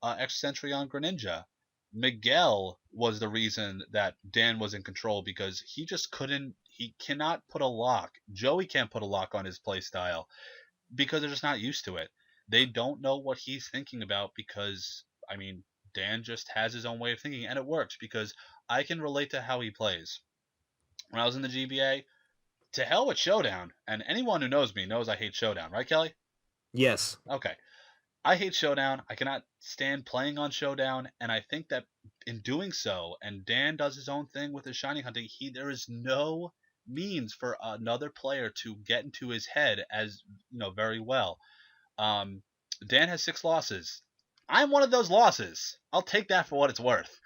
Extra Sentry on Greninja. Miguel was the reason that Dan was in control because he just couldn't, he cannot put a lock. Joey can't put a lock on his playstyle because they're just not used to it. They don't know what he's thinking about because, I mean, Dan just has his own way of thinking, and it works because I can relate to how he plays. When I was in the GBA, to hell with Showdown, and anyone who knows me knows I hate Showdown, right, Kelly? Yes. Okay. I hate Showdown. I cannot stand playing on Showdown, and I think that in doing so, and Dan does his own thing with his shiny hunting, there is no means for another player to get into his head as very well. Um, Dan has 6 losses. I'm one of those losses. I'll take that for what it's worth.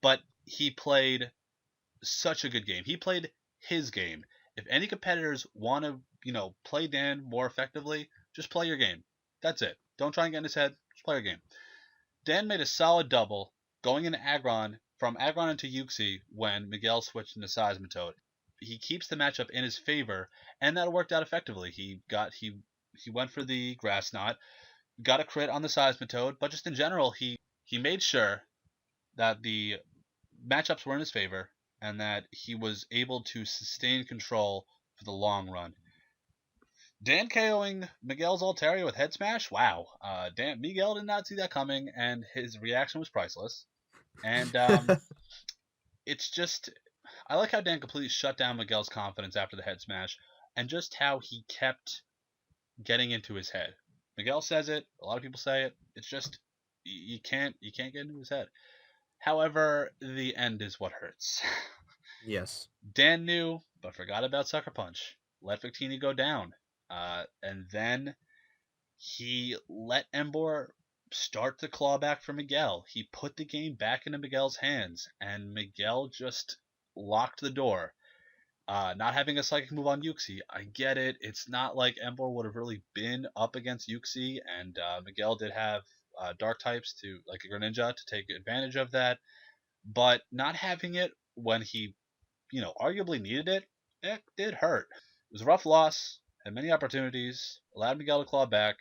But he played such a good game. He played his game. If any competitors want to, play Dan more effectively, just play your game. That's it. Don't try and get in his head. Just play your game. Dan made a solid double going into Aggron, from Aggron into Yuxi when Miguel switched into Seismitoad. He keeps the matchup in his favor, and that worked out effectively. He went for the Grass Knot, got a crit on the Seismitoad, but just in general, he made sure that the matchups were in his favor and that he was able to sustain control for the long run. Dan KOing Miguel's Altaria with Head Smash? Wow. Miguel did not see that coming, and his reaction was priceless. And it's just, I like how Dan completely shut down Miguel's confidence after the Head Smash, and just how he kept getting into his head. Miguel says it. A lot of people say it. It's just you can't get into his head. However, the end is what hurts. Yes. Dan knew, but forgot about Sucker Punch. Let Victini go down. And then he let Embor start the clawback for Miguel. He put the game back into Miguel's hands, and Miguel just locked the door. Not having a psychic move on Yuxi, I get it. It's not like Embor would have really been up against Yuxi, and Miguel did have dark types to like a Greninja to take advantage of that. But not having it when he, arguably needed it, it did hurt. It was a rough loss. Had many opportunities. Allowed Miguel to claw back.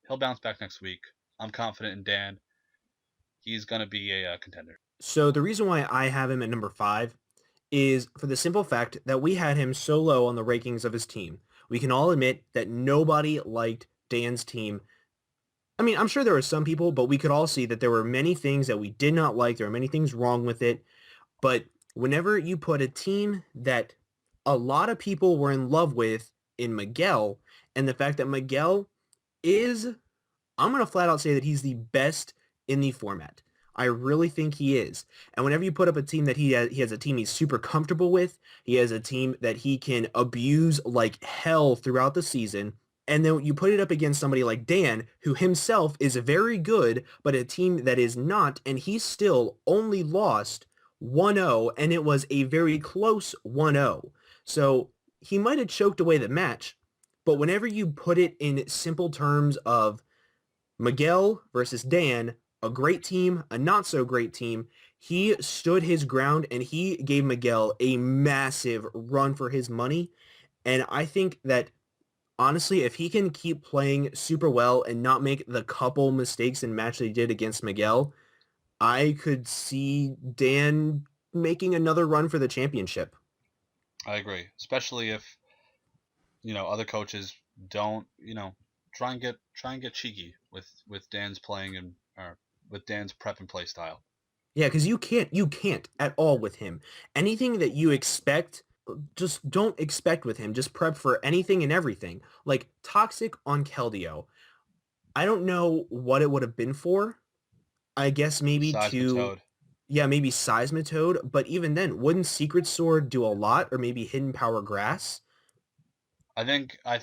He'll bounce back next week. I'm confident in Dan. He's gonna be a contender. So the reason why I have him at number 5 is for the simple fact that we had him so low on the rankings of his team. We can all admit that nobody liked Dan's team I mean, I'm sure there were some people, but we could all see that there were many things that we did not like. There were many things wrong with it. But whenever you put a team that a lot of people were in love with in Miguel, and the fact that Miguel is, I'm going to flat out say that he's the best in the format. I really think he is. And whenever you put up a team that he has a team he's super comfortable with, he has a team that he can abuse like hell throughout the season, and then you put it up against somebody like Dan, who himself is very good, but a team that is not, and he still only lost 1-0, and it was a very close 1-0. So he might have choked away the match, but whenever you put it in simple terms of Miguel versus Dan, a great team, a not so great team, he stood his ground and he gave Miguel a massive run for his money. And I think that honestly, if he can keep playing super well and not make the couple mistakes in match that he did against Miguel, I could see Dan making another run for the championship. I agree, especially if other coaches don't try and get cheeky with Dan's playing and or with Dan's prep and play style. Yeah, because you can't at all with him. Anything that you expect, just don't expect with him. Just prep for anything and everything. Like Toxic on Keldeo. I don't know what it would have been for. I guess maybe to, Seismitoad. yeah, maybe Seismitoad, but even then, wouldn't Secret Sword do a lot, or maybe Hidden Power Grass? I think I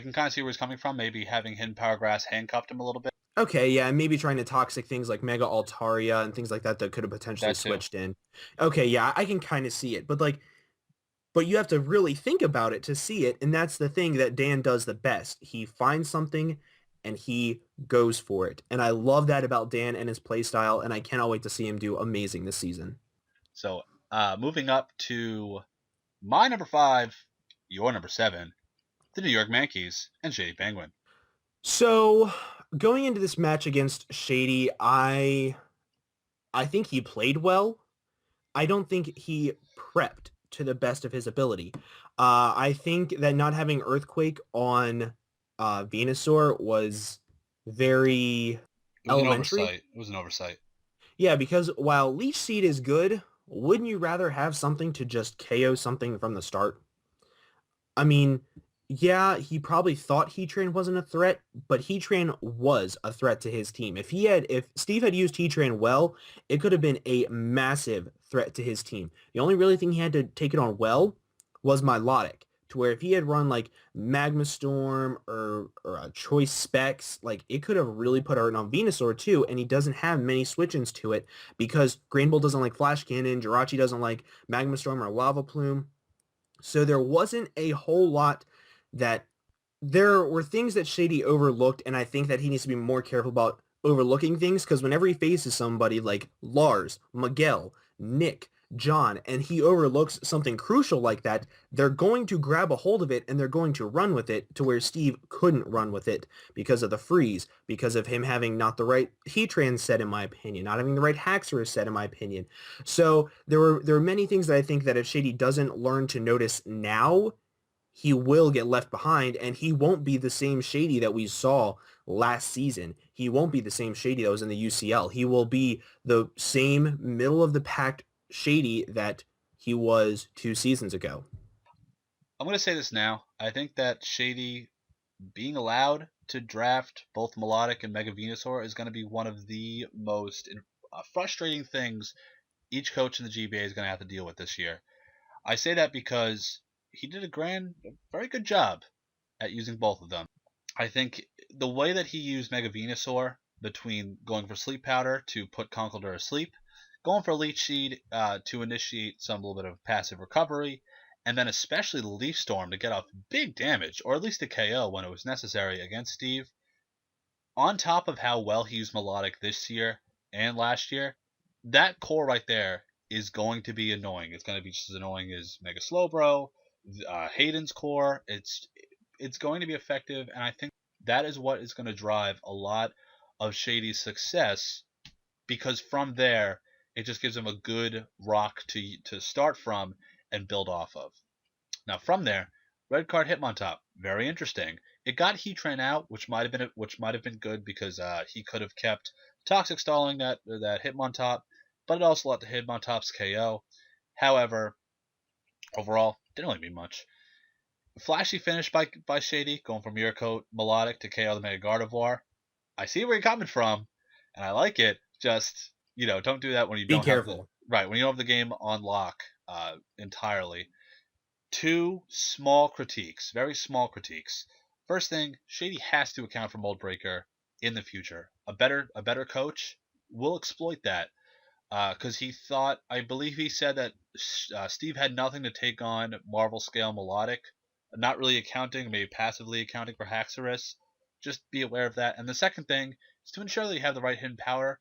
can kind of see where he's coming from. Maybe having Hidden Power Grass handcuffed him a little bit. Okay, yeah, and maybe trying to toxic things like Mega Altaria and things like that that could have potentially That too. switched in. Okay, yeah, I can kind of see it, but like, but you have to really think about it to see it, and that's the thing that Dan does the best. He finds something and he goes for it. And I love that about Dan and his play style, and I cannot wait to see him do amazing this season. So moving up to my number 5, your number 7, the New York Yankees and Shady Penguin. So, going into this match against Shady, I think he played well. I don't think he prepped to the best of his ability. I think that not having Earthquake on Venusaur was very It was an elementary. oversight. It was an oversight. Yeah, because while Leech Seed is good, wouldn't you rather have something to just KO something from the start? I mean, yeah, he probably thought Heatran wasn't a threat, but Heatran was a threat to his team. If Steve had used Heatran well, it could have been a massive threat to his team. The only really thing he had to take it on well was Milotic, to where if he had run like Magma Storm or a Choice Specs, like it could have really put hurt on Venusaur too, and he doesn't have many switch-ins to it because Grain Bull doesn't like Flash Cannon, Jirachi doesn't like Magma Storm or Lava Plume. So there wasn't a whole lot that there were things that Shady overlooked, and I think that he needs to be more careful about overlooking things because whenever he faces somebody like Lars, Miguel, Nick, John, and he overlooks something crucial like that, they're going to grab a hold of it and they're going to run with it to where Steve couldn't run with it because of the freeze, because of him having not the right Heatran set in my opinion, not having the right Haxorus set in my opinion. So there were many things that I think that if Shady doesn't learn to notice now, he will get left behind and he won't be the same Shady that we saw last season. He won't be the same Shady that was in the UCL. He will be the same middle of the pack Shady that he was 2 seasons ago. I'm going to say this now. I think that Shady being allowed to draft both Melodic and Mega Venusaur is going to be one of the most frustrating things each coach in the GBA is going to have to deal with this year. I say that because he did a very good job at using both of them. I think the way that he used Mega Venusaur between going for Sleep Powder to put Conkeldurr asleep, going for Leech Seed to initiate some little bit of passive recovery, and then especially the Leaf Storm to get off big damage, or at least a KO when it was necessary against Steve, on top of how well he used Melodic this year and last year, that core right there is going to be annoying. It's going to be just as annoying as Mega Slowbro, Hayden's core. It's going to be effective, and I think that is what is going to drive a lot of Shady's success because from there it just gives him a good rock to start from and build off of. Now from there, red card Hitmontop, very interesting. It got Heatran out, which might have been good because he could have kept Toxic stalling that Hitmontop, but it also let the Hitmontops KO. However, overall, didn't really mean much. Flashy finish by Shady, going from Miracle Melodic to KO the Mega Gardevoir. I see where you're coming from, and I like it. Just don't do that when you Be don't have the careful. right when you don't have the game on lock entirely. Two small critiques, very small critiques. First thing, Shady has to account for Mold Breaker in the future. A better coach will exploit that because I believe he said that Steve had nothing to take on Marvel Scale Melodic, not really accounting, maybe passively accounting for Haxorus. Just be aware of that. And the second thing is to ensure that you have the right hidden power.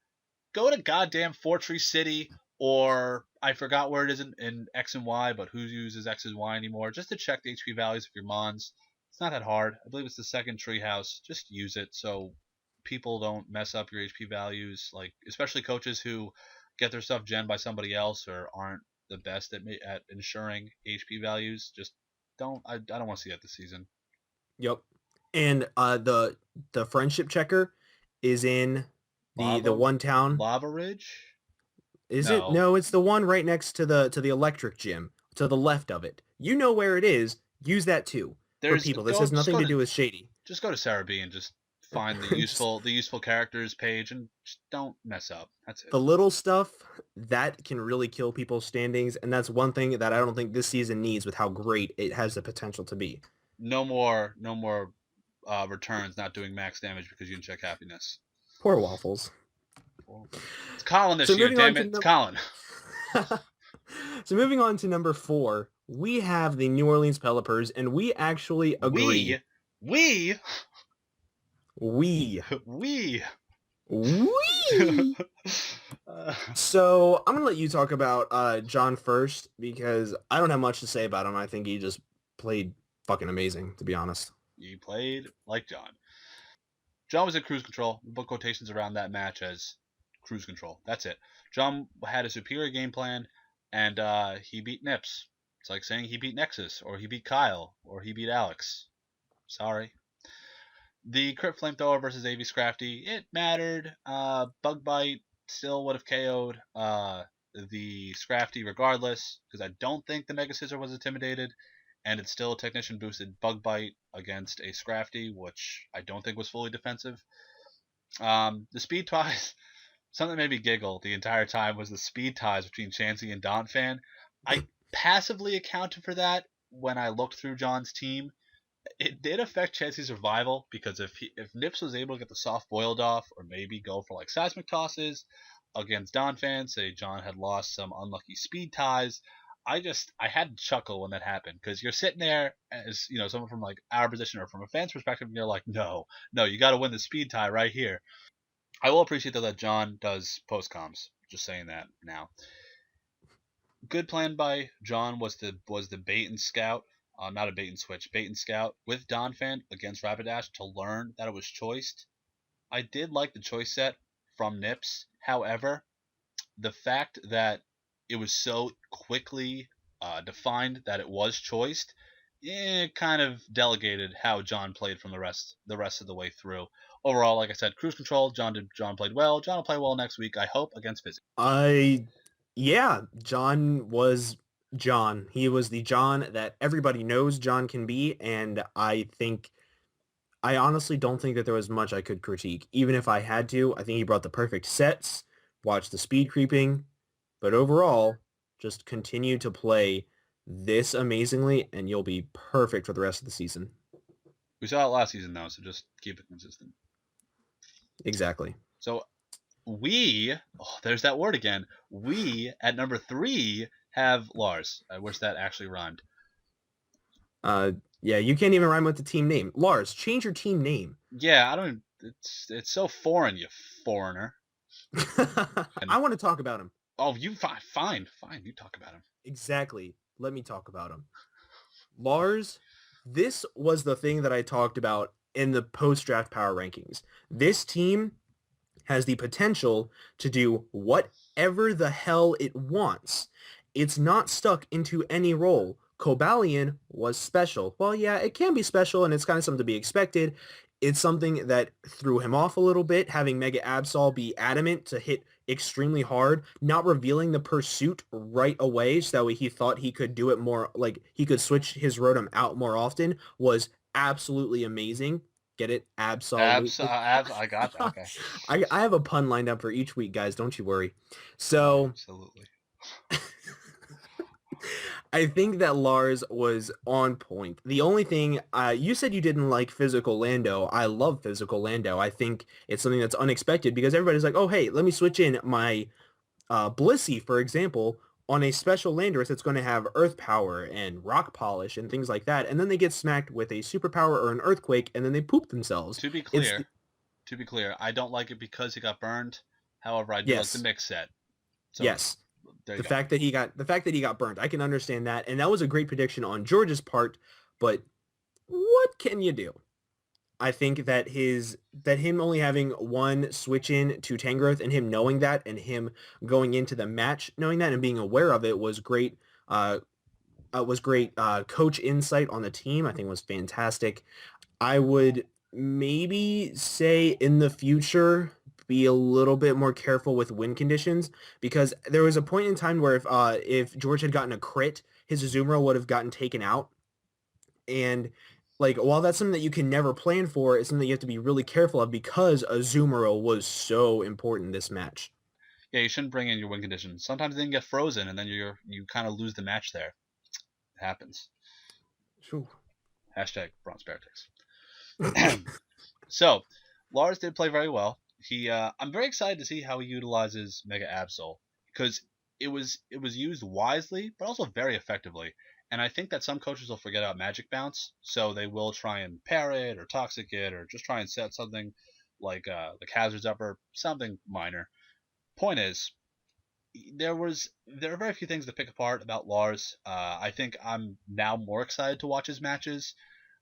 Go to goddamn Fortree City, or I forgot where it is in X and Y, but who uses X and Y anymore? Just to check the HP values of your Mons. It's not that hard. I believe it's the second treehouse. Just use it so people don't mess up your HP values, like especially coaches who get their stuff gen by somebody else or aren't the best at ensuring HP values. Just don't. I don't want to see that this season. Yep. And the friendship checker is in the Lava one town. Lava Ridge? Is it? No. No, it's the one right next to the electric gym, to the left of it. You know where it is. Use that too. For There's people, this go has just nothing go to to do with Shady. just go to Sarah B and just find Just the useful characters page and just don't mess up. That's it. the little stuff that can really kill people's standings, and that's one thing that I don't think this season needs with how great it has the potential to be. No more returns not doing max damage because you didn't check happiness. Poor Waffles. Well, it's Colin So this year, moving on damn to it, it's Colin. so moving on to number 4, we have the New Orleans Pelipers, and we actually agree. We We. we We. So I'm gonna let you talk about John first because I don't have much to say about him. I think he just played fucking amazing, to be honest. You played like John. John was in cruise control. We put quotations around that match as cruise control. That's it. John had a superior game plan, and he beat Nips. It's like saying he beat Nexus, or he beat Kyle, or he beat Alex. Sorry. The Crypt Flamethrower versus AV Scrafty, it mattered. Bug Bite still would have KO'd the Scrafty regardless, because I don't think the Mega Scissor was intimidated, and it's still a Technician boosted Bug Bite against a Scrafty, which I don't think was fully defensive. The speed ties, something that made me giggle the entire time was the speed ties between Chansey and Donphan. I passively accounted for that when I looked through John's team. It did affect Chansey's survival because if Nips was able to get the soft boiled off or maybe go for like seismic tosses against Donphan, say John had lost some unlucky speed ties, I had to chuckle when that happened because you're sitting there as someone from like our position or from a fan's perspective, and you're like, no, you got to win the speed tie right here. I will appreciate though that John does post comms. Just saying that now. Good plan by John was the bait and scout, not a bait and switch, bait and scout with Donphan against Rapidash to learn that it was choiced. I did like the choice set from Nips. However, the fact that it was so quickly defined that it was choiced, it kind of delegated how John played from the rest of the way through. Overall, like I said, cruise control. John played well. John will play well next week, I hope, against Fizzy. Yeah, John was John. He was the John that everybody knows John can be, and I honestly don't think that there was much I could critique. Even if I had to, I think he brought the perfect sets, watched the speed creeping, but overall, just continue to play this amazingly, and you'll be perfect for the rest of the season. We saw it last season though, so just keep it consistent. Exactly. So there's that word again. We at number 3 have Lars. I wish that actually rhymed. Yeah, you can't even rhyme with the team name. Lars, change your team name. Yeah, I don't. It's so foreign, you foreigner. I want to talk about him. Oh, you fine. You talk about him. Exactly. Let me talk about him. Lars, this was the thing that I talked about in the post-draft power rankings. This team has the potential to do whatever the hell it wants. It's not stuck into any role. Cobalion was special. Well, yeah, it can be special, and it's kind of something to be expected. It's something that threw him off a little bit, having Mega Absol be adamant to hit extremely hard, not revealing the pursuit right away, so that way he thought he could do it more, like he could switch his Rotom out more often, was absolutely amazing. Get it? Absolutely. I got that. Okay. I have a pun lined up for each week, guys. Don't you worry. So Absolutely. I think that Lars was on point. The only thing, you said you didn't like Physical Lando. I love Physical Lando. I think it's something that's unexpected because everybody's like, oh, hey, let me switch in my Blissey, for example, on a special Landorus that's going to have Earth Power and Rock Polish and things like that. And then they get smacked with a Superpower or an Earthquake, and then they poop themselves. To be It's clear, I don't like it because he got burned. However, I do like the yes, mix set. So yes. there you The go. fact that he got burned, I can understand that, and that was a great prediction on George's part. But what can you do? I think that him only having one switch in to Tangrowth and him knowing that and him going into the match knowing that and being aware of it was great. Was great coach insight on the team. I think was fantastic. I would maybe say in the future be a little bit more careful with win conditions because there was a point in time where if George had gotten a crit, his Azumarill would have gotten taken out. And like while that's something that you can never plan for, it's something that you have to be really careful of because Azumarill was so important this match. Yeah, you shouldn't bring in your win conditions. Sometimes they can get frozen, and then you kind of lose the match there. It happens. Whew. Hashtag Bronze Beartix. So, Lars did play very well. I'm very excited to see how he utilizes Mega Absol because it was used wisely, but also very effectively. And I think that some coaches will forget about Magic Bounce, so they will try and pair it or Toxic it or just try and set something like Hazard's Up or something minor. Point is, there are very few things to pick apart about Lars. I think I'm now more excited to watch his matches.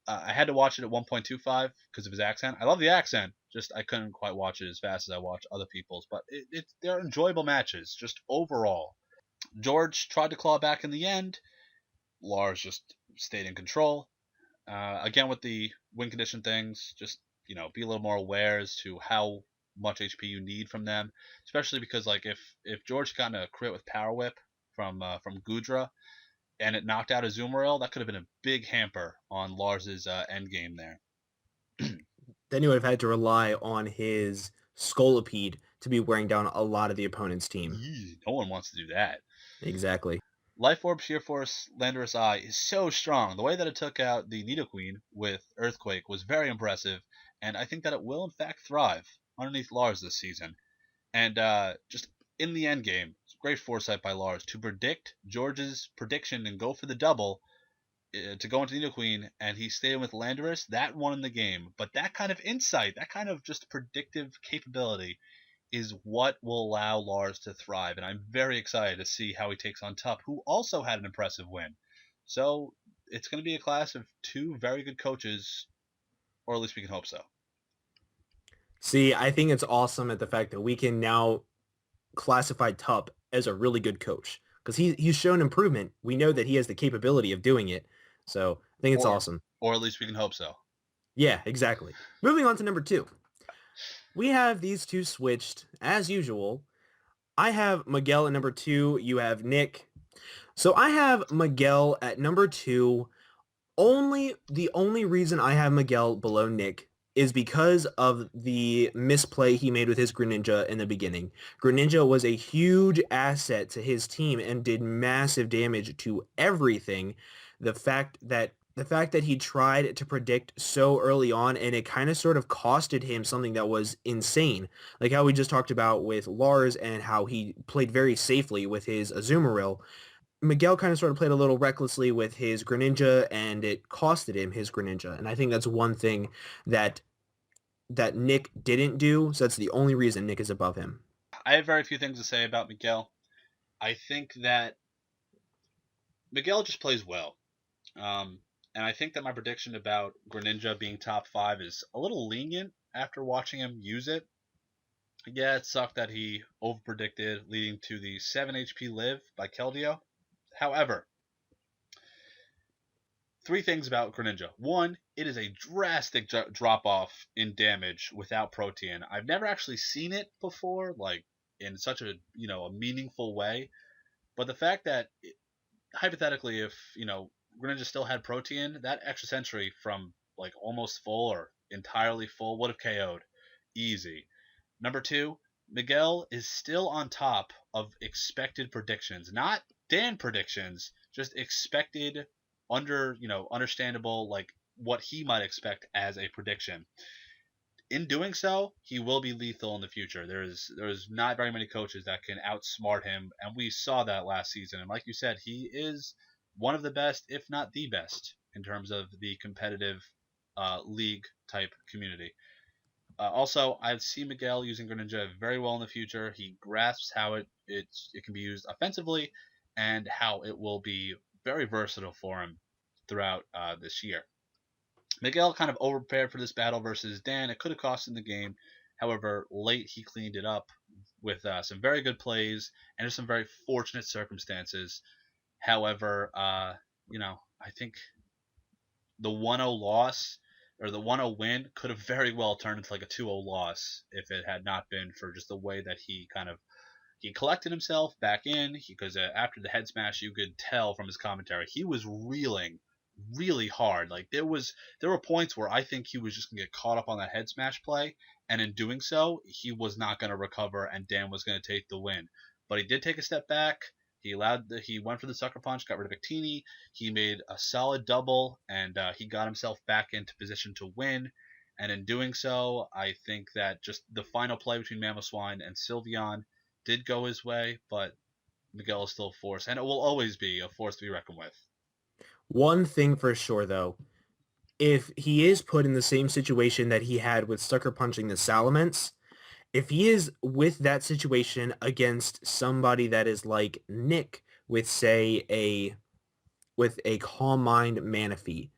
I had to watch it at 1.25 because of his accent. I love the accent, just I couldn't quite watch it as fast as I watch other people's. But they're enjoyable matches, just overall. George tried to claw back in the end. Lars just stayed in control. Again with the win condition things, just be a little more aware as to how much HP you need from them, especially because like if George got a crit with Power Whip from Gudra and it knocked out Azumarill, that could have been a big hamper on Lars's end game there. Then he would have had to rely on his Scolipede to be wearing down a lot of the opponent's team. No one wants to do that. Exactly. Life Orb, Sheer Force, Landorus Eye is so strong. The way that it took out the Nidoqueen with Earthquake was very impressive, and I think that it will in fact thrive underneath Lars this season. And just in the end game, it's great foresight by Lars to predict George's prediction and go for the double to go into Nidoqueen, and he stayed with Landorus. That won in the game. But that kind of insight, that kind of just predictive capability, is what will allow Lars to thrive. And I'm very excited to see how he takes on Tup, who also had an impressive win. So it's going to be a class of two very good coaches, or at least we can hope so. See, I think it's awesome at the fact that we can now classify Tup as a really good coach because he's shown improvement. We know that he has the capability of doing it. So I think it's awesome. Or at least we can hope so. Yeah, exactly. Moving on to number 2. We have these two switched as usual. I have Miguel at number 2. You have Nick. So I have Miguel at number 2. The only reason I have Miguel below Nick is because of the misplay he made with his Greninja in the beginning. Greninja was a huge asset to his team and did massive damage to everything. The fact that he tried to predict so early on and it kind of sort of costed him something that was insane. Like how we just talked about with Lars and how he played very safely with his Azumarill. Miguel kind of sort of played a little recklessly with his Greninja, and it costed him his Greninja. And I think that's one thing that Nick didn't do, so that's the only reason Nick is above him. I have very few things to say about Miguel. I think that Miguel just plays well. And I think that my prediction about Greninja being top 5 is a little lenient after watching him use it. Yeah, it sucked that he overpredicted, leading to the 7 HP live by Keldeo. However, three things about Greninja. One, it is a drastic drop off in damage without Protean. I've never actually seen it before, like in such a a meaningful way. But the fact that hypothetically, if Greninja still had Protean, that extra century from like almost full or entirely full would have KO'd easy. Number two, Miguel is still on top of expected predictions, not Dan predictions, just expected understandable like what he might expect as a prediction. In doing so, he will be lethal in the future. There's not very many coaches that can outsmart him, and we saw that last season. And like you said, he is one of the best, if not the best, in terms of the competitive league type community. Also, I see Miguel using Greninja very well in the future. He grasps how it can be used offensively, and how it will be very versatile for him throughout this year. Miguel kind of overprepared for this battle versus Dan. It could have cost him the game. However, late he cleaned it up with some very good plays and just some very fortunate circumstances. However, I think the 1-0 loss or the 1-0 win could have very well turned into like a 2-0 loss if it had not been for just the way that he collected himself back in, because after the head smash, you could tell from his commentary he was reeling really hard. Like there were points where I think he was just gonna get caught up on that head smash play, and in doing so, he was not gonna recover, and Dan was gonna take the win. But he did take a step back. He went for the sucker punch, got rid of Victini. He made a solid double, and he got himself back into position to win. And in doing so, I think that just the final play between Mamoswine and Sylveon did go his way, but Miguel is still a force, and it will always be a force to be reckoned with. One thing for sure, though, if he is put in the same situation that he had with sucker punching the Salamence, if he is with that situation against somebody that is like Nick with, say, a Calm Mind Manaphy,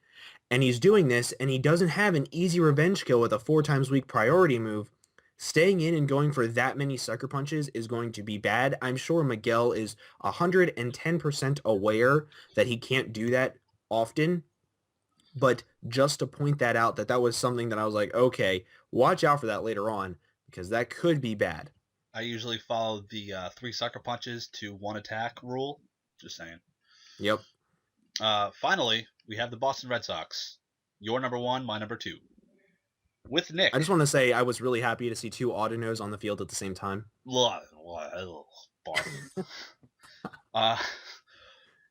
and he's doing this and he doesn't have an easy revenge kill with a 4x weak priority move, staying in and going for that many sucker punches is going to be bad. I'm sure Miguel is 110% aware that he can't do that often, but just to point that out, that was something that I was like, okay, watch out for that later on, because that could be bad. I usually follow the three sucker punches to one attack rule. Just saying. Yep. Finally, we have the Boston Red Sox. Your number one, my number two. With Nick. I just want to say I was really happy to see two Autonos on the field at the same time.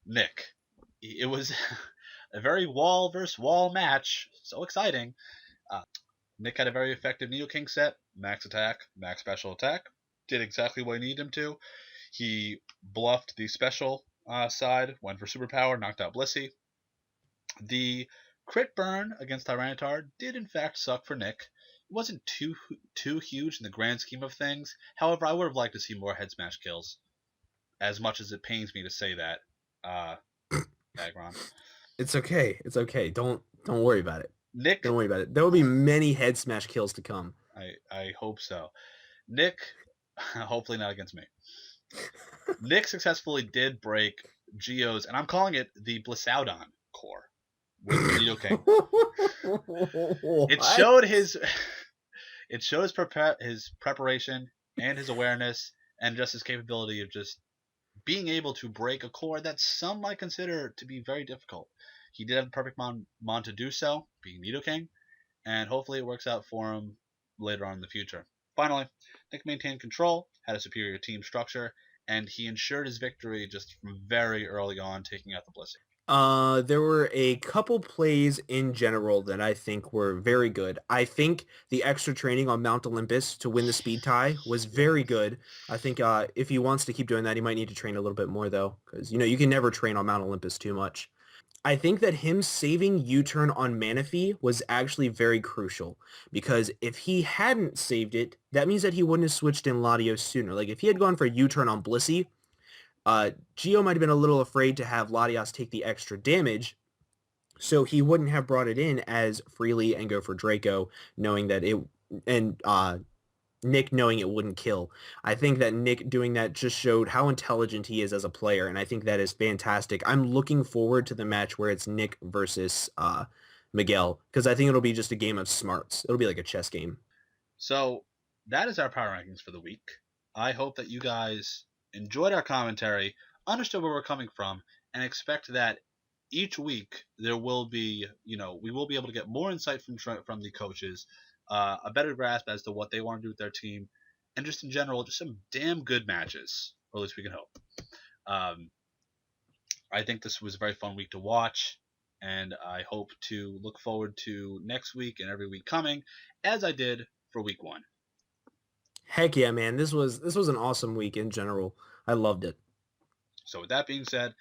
Nick. It was a very wall versus wall match. So exciting. Nick had a very effective Nidoking set. Max attack, max special attack. Did exactly what he needed him to. He bluffed the special side, went for superpower, knocked out Blissey. The crit burn against Tyranitar did in fact suck for Nick. It wasn't too huge in the grand scheme of things. However, I would have liked to see more head smash kills. As much as it pains me to say that, Agron. It's okay. It's okay. Don't worry about it. Nick, don't worry about it. There will be many head smash kills to come. I hope so. Nick, hopefully not against me. Nick successfully did break Geo's, and I'm calling it the Blissoudon core with Nidoking. It showed his preparation and his awareness and just his capability of just being able to break a core that some might consider to be very difficult. He did have the perfect mon to do so, being Nidoking, and hopefully it works out for him later on in the future. Finally, Nick maintained control, had a superior team structure, and he ensured his victory just from very early on, taking out the Blissey. There were a couple plays in general that I think were very good. I think the extra training on Mount Olympus to win the speed tie was very good. I think if he wants to keep doing that, he might need to train a little bit more, though, because, you can never train on Mount Olympus too much. I think that him saving U-turn on Manaphy was actually very crucial, because if he hadn't saved it, that means that he wouldn't have switched in Latios sooner. Like, if he had gone for U-turn on Blissey, Geo might have been a little afraid to have Latios take the extra damage, so he wouldn't have brought it in as freely and go for Draco, knowing that Nick knowing it wouldn't kill. I think that Nick doing that just showed how intelligent he is as a player, and I think that is fantastic. I'm looking forward to the match where it's Nick versus Miguel, because I think it'll be just a game of smarts. It'll be like a chess game. So that is our power rankings for the week. I hope that you guys enjoyed our commentary, understood where we're coming from, and expect that each week there will be, we will be able to get more insight from the coaches, a better grasp as to what they want to do with their team, and just in general, just some damn good matches, or at least we can hope. Um, I think this was a very fun week to watch, and I hope to look forward to next week and every week coming, as I did for week 1. Heck yeah, man. This was an awesome week in general. I loved it. So with that being said,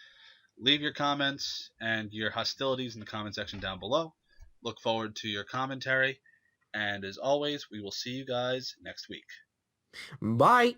leave your comments and your hostilities in the comment section down below. Look forward to your commentary, and as always, we will see you guys next week. Bye.